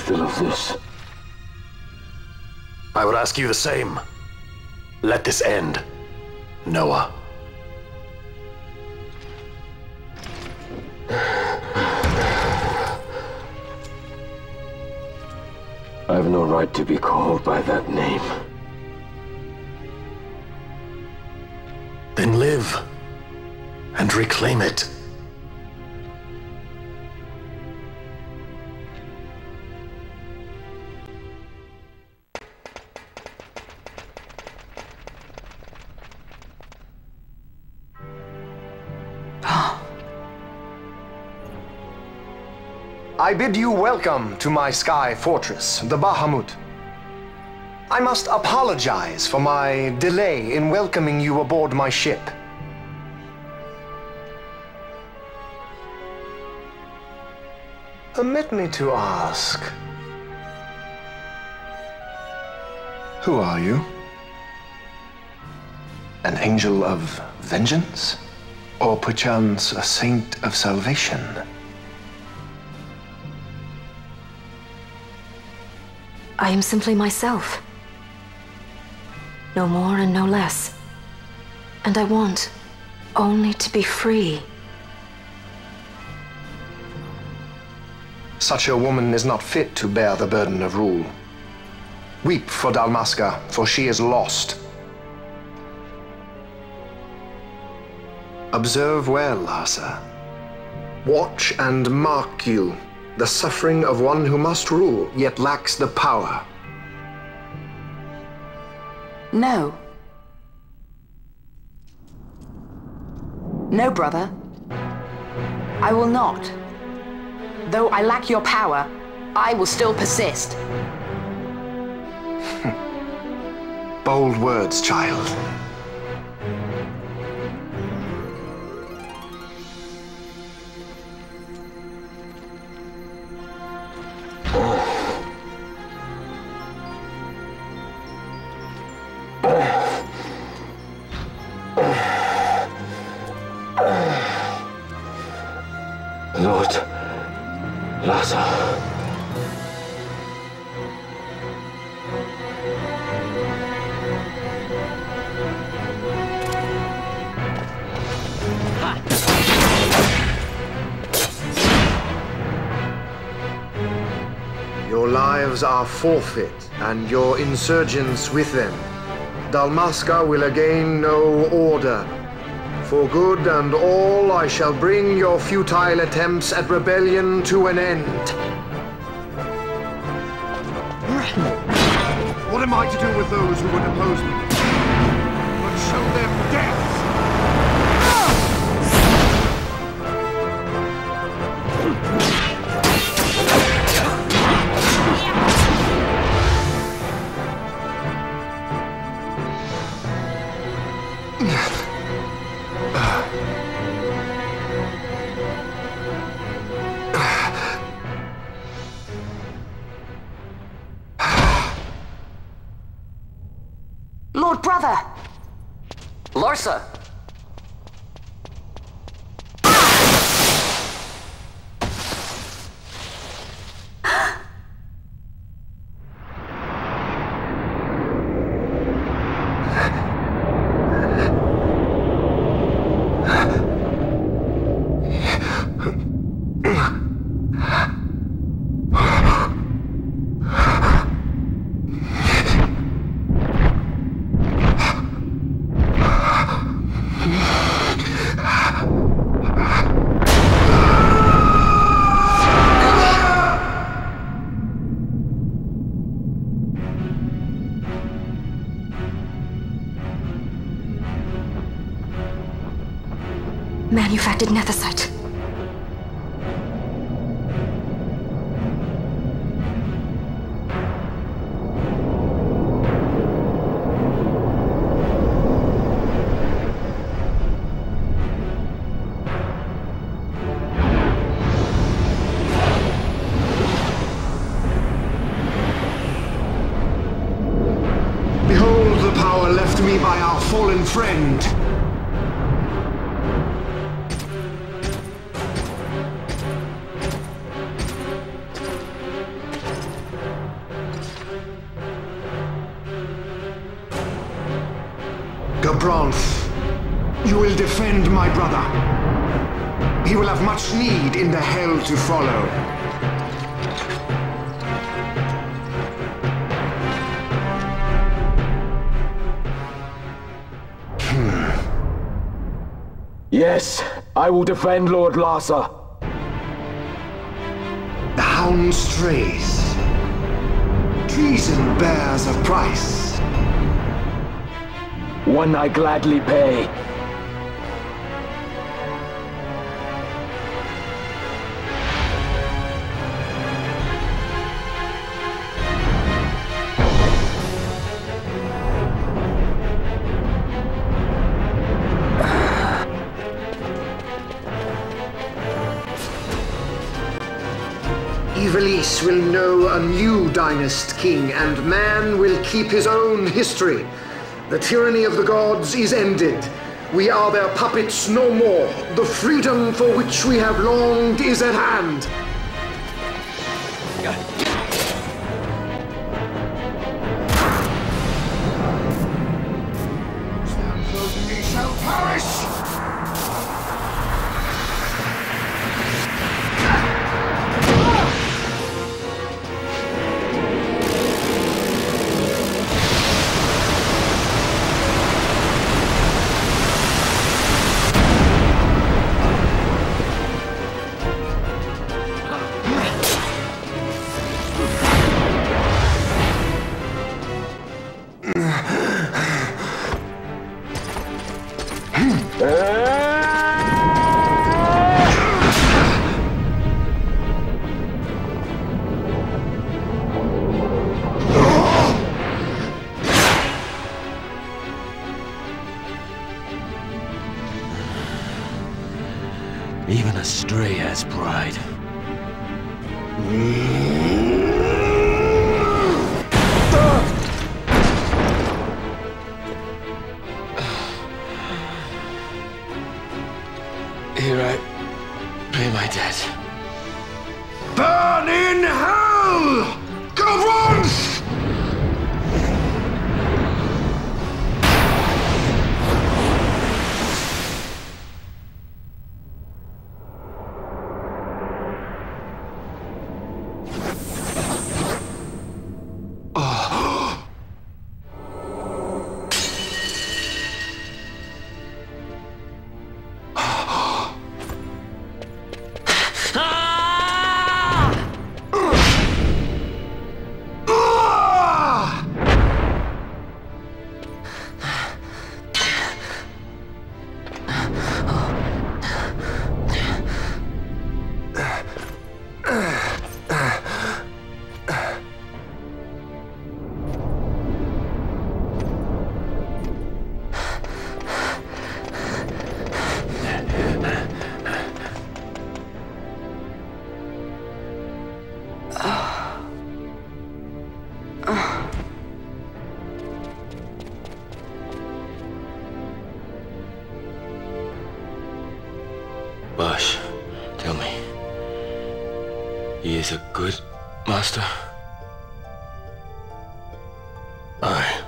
still of this? I would ask you the same. Let this end, Noah. I've no right to be called by that name. Then live and reclaim it. I bid you welcome to my sky fortress, the Bahamut. I must apologize for my delay in welcoming you aboard my ship. Permit me to ask, who are you? An angel of vengeance? Or perchance a saint of salvation? I am simply myself. No more and no less. And I want only to be free. Such a woman is not fit to bear the burden of rule. Weep for Dalmasca, for she is lost. Observe well, Asa. Watch and mark you the suffering of one who must rule, yet lacks the power. No. No, brother. I will not. Though I lack your power, I will still persist. Bold words, child. Lord Laza. Your lives are forfeit, and your insurgents with them. Dalmasca will again know order. For good and all, I shall bring your futile attempts at rebellion to an end. What am I to do with those who would oppose me? But show them death! Lord Brother! Larsa! Manufactured nethicite. Behold the power left me by our fallen friend. Gabranth, you will defend my brother. He will have much need in the hell to follow. Yes, I will defend Lord Larsa. The hound strays. Treason bears a price. One I gladly pay. Ivalice will know a new dynast king, and man will keep his own history. The tyranny of the gods is ended. We are their puppets no more. The freedom for which we have longed is at hand. He shall perish! Even a stray has pride. Here I pay my debt. Burn in hell! Gabranth! Bosch, tell me, he is a good master? Aye.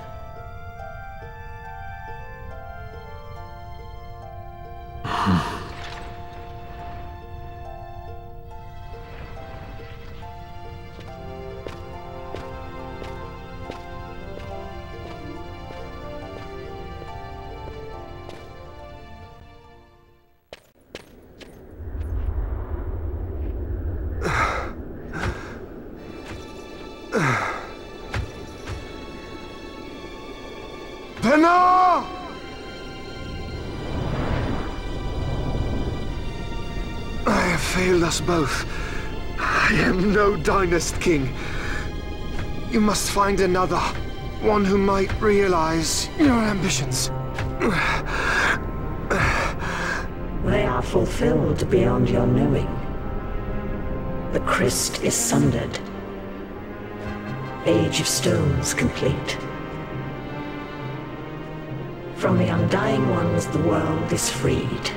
Penna! I have failed us both. I am no dynast king. You must find another, one who might realize your ambitions. They are fulfilled beyond your knowing. The Christ is sundered. Age of Stones complete. From the Undying Ones the world is freed.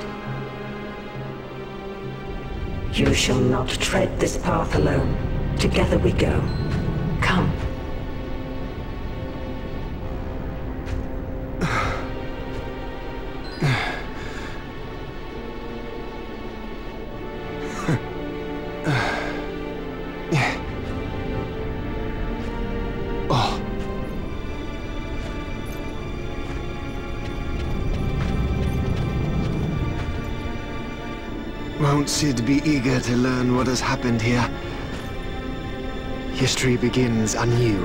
You shall not tread this path alone. Together we go. Come. Won't Cid be eager to learn what has happened here? History begins anew.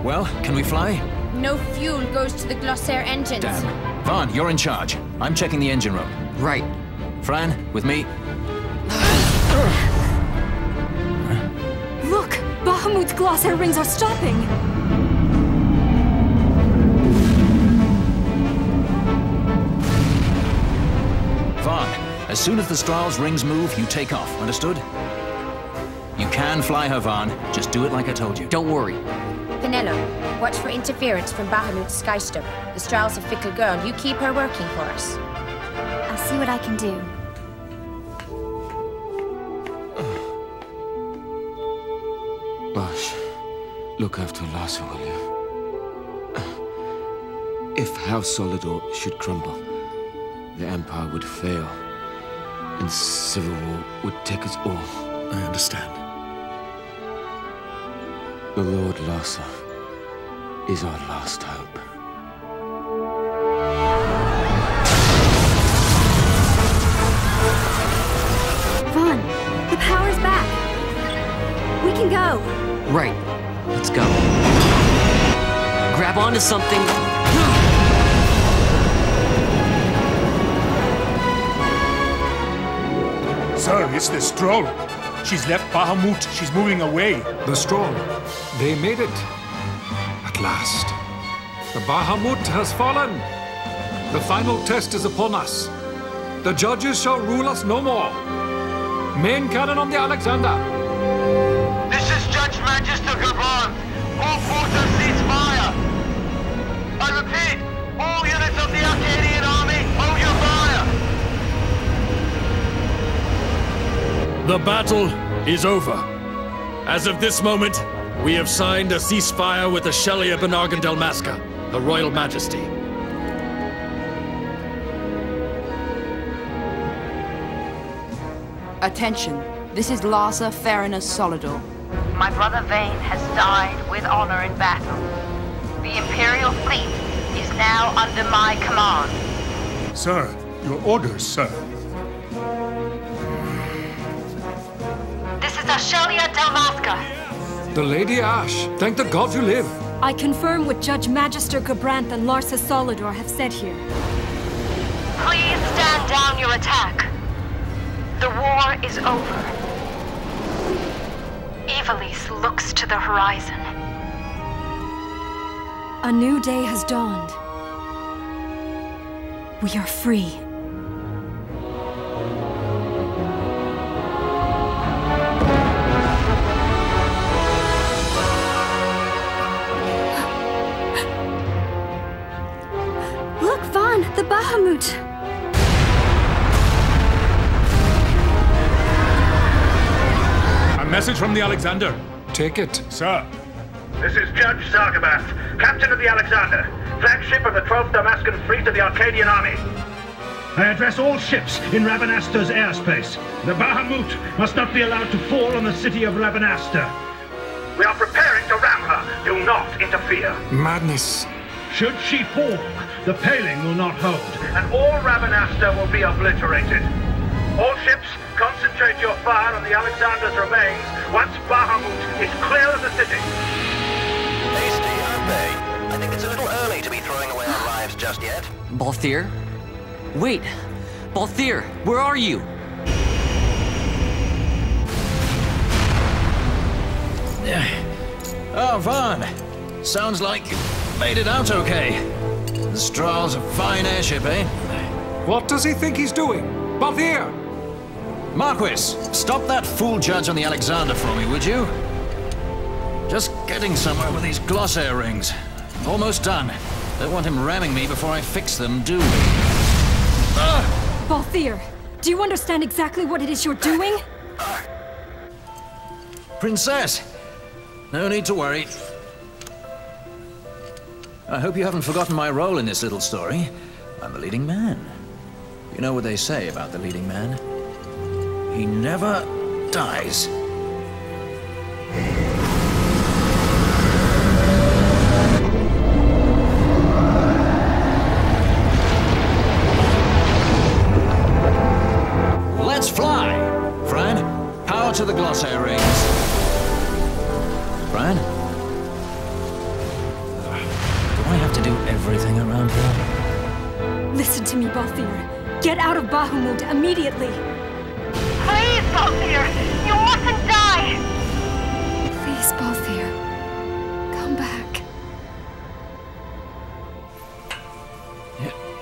Well, can we fly? No fuel goes to the Glossair engines. Damn. Vaughn, you're in charge. I'm checking the engine room. Right. Fran, with me. Look! Bahamut's Glossair rings are stopping! Vaughn, as soon as the Strahls rings move, you take off. Understood? You can fly her, Vaughn. Just do it like I told you. Don't worry. Penelo, watch for interference from Bahamut's Skystone. The Strahls a fickle girl. You keep her working for us. I'll see what I can do. Bash, look after Larsa, will you? If House Solidor should crumble, the Empire would fail, and civil war would take us all. I understand. The Lord Larsa is our last hope. Vaughn, the power's back. We can go. Right. Let's go. Grab onto something. Sir, it's the Stroll. She's left Bahamut. She's moving away. The Stroll. They made it. At last. The Bahamut has fallen. The final test is upon us. The judges shall rule us no more. Main cannon on the Alexander. This is Judge Magister Gabron. All forces cease fire. I repeat, all units of the Arcadian army, hold your fire. The battle is over. As of this moment, we have signed a ceasefire with the Shelia Benargan Delmasca, the Royal Majesty. Attention, this is Larsa Ferrinus Solidor. My brother Vane has died with honor in battle. The Imperial fleet is now under my command. Sir, your orders, sir. This is Ashelia Delmasca. The Lady Ash. Thank the gods you live. I confirm what Judge Magister Gabranth and Larsa Solidor have said here. Please stand down your attack. The war is over. Ivalice looks to the horizon. A new day has dawned. We are free. Look, Vaughn, the Bahamut! A message from the Alexander. Take it. Sir. This is Judge Zargabath, Captain of the Alexander, flagship of the 12th Damascan Fleet of the Arcadian Army. I address all ships in Rabanasta's airspace. The Bahamut must not be allowed to fall on the city of Rabanasta. We are preparing to ram her. Do not interfere. Madness. Should she fall, the paling will not hold, and all Rabanasta will be obliterated. All ships, concentrate your fire on the Alexander's remains once Bahamut is clear of the city. Hasty, aren't they? I think it's a little early to be throwing away our lives just yet. Balthier? Wait! Balthier, where are you? Oh, Vaughn. Sounds like you made it out okay. The Strahls a fine airship, eh? What does he think he's doing? Balthier! Marquis, stop that fool judge on the Alexander for me, would you? Just getting somewhere with these glossair rings. Almost done. Don't want him ramming me before I fix them, do we? Balthier, do you understand exactly what it is you're doing? Princess! No need to worry. I hope you haven't forgotten my role in this little story. I'm the leading man. You know what they say about the leading man? He never dies. Let's fly! Fran, power to the glossair rings. Fran? Do I have to do everything around here? Listen to me, Balthier. Get out of Bahamut immediately. Please, Balthier! You mustn't die! Please, Balthier. Come back.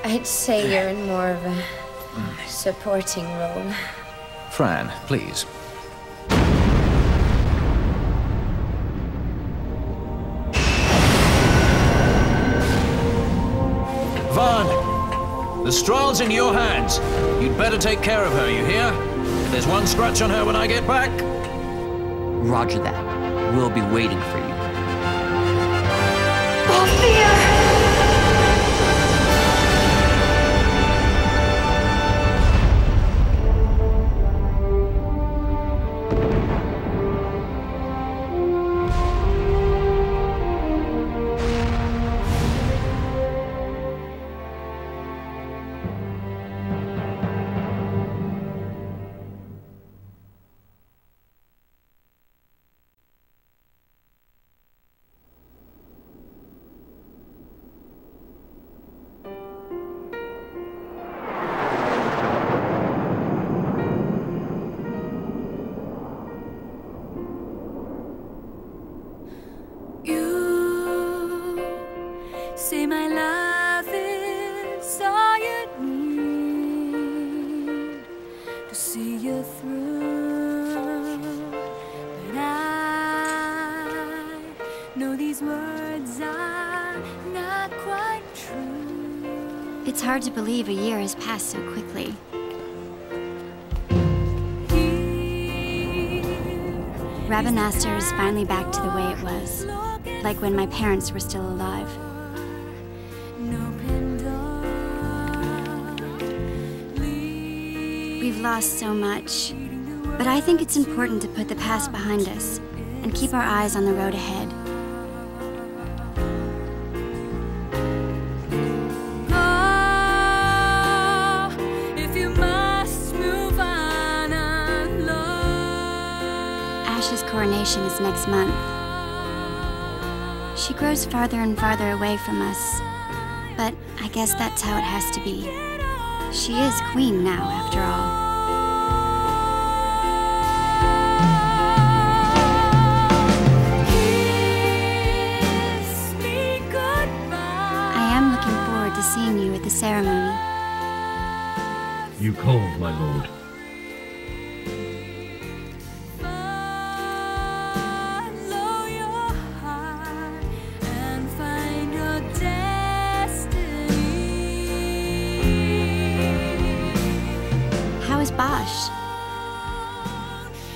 I'd say you're in more of a supporting role. Fran, please. Vaughn, the Strahl's in your hands. You'd better take care of her, you hear? If there's one scratch on her when I get back... Roger that. We'll be waiting for you. Say my love is all you need to see you through. But I know these words are not quite true. It's hard to believe a year has passed so quickly. Rabanastre is finally back to the way it was, like when my parents were still alive. We've lost so much, but I think it's important to put the past behind us and keep our eyes on the road ahead. If you must move on alone. Ash's coronation is next month. She grows farther and farther away from us, but I guess that's how it has to be. She is queen now, after all. I am looking forward to seeing you at the ceremony. You called, my lord.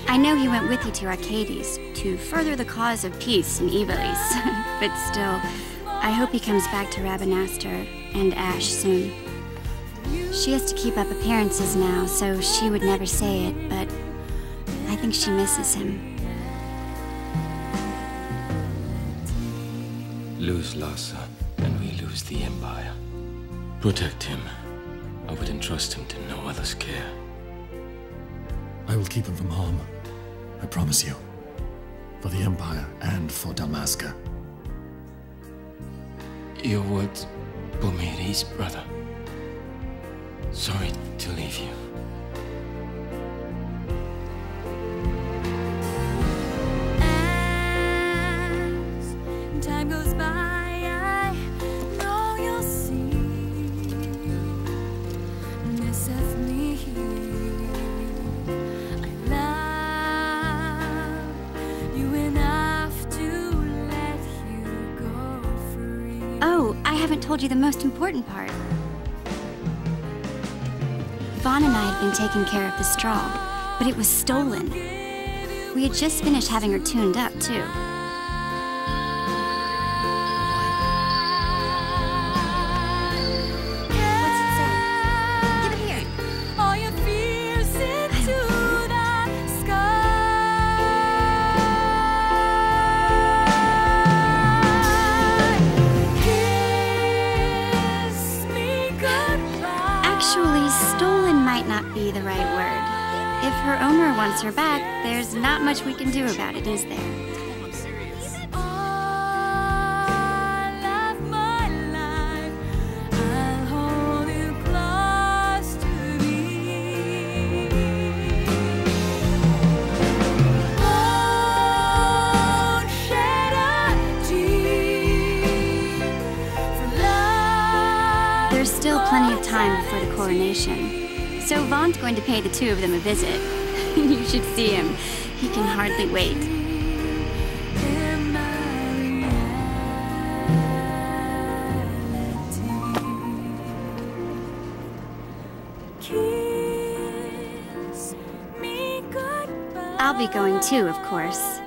I know he went with you to Arcades to further the cause of peace in Ivalice, but still, I hope he comes back to Rabanastre and Ash soon. She has to keep up appearances now, so she would never say it, but I think she misses him. Lose Lhasa, and we lose the Empire. Protect him. I would entrust him to no other's care. I will keep him from harm. I promise you. For the Empire and for Dalmasca. Your words put me at ease, brother. Sorry to leave you. As time goes by, I know you'll see this of me. I love you enough to let you go free. Oh, I haven't told you the most important part. Vaughn and I had been taking care of the straw, but it was stolen. We had just finished having her tuned up, too. What's it say? Give it here. All your fears into the sky. Kiss me goodbye. Actually, stolen might not be the right word. If her owner wants her back, there's not much we can do about it, is there? There's still plenty of time before the coronation. So Vaughn's going to pay the two of them a visit. You should see him. He can hardly wait. I'll be going too, of course.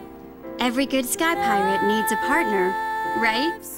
Every good sky pirate needs a partner, right?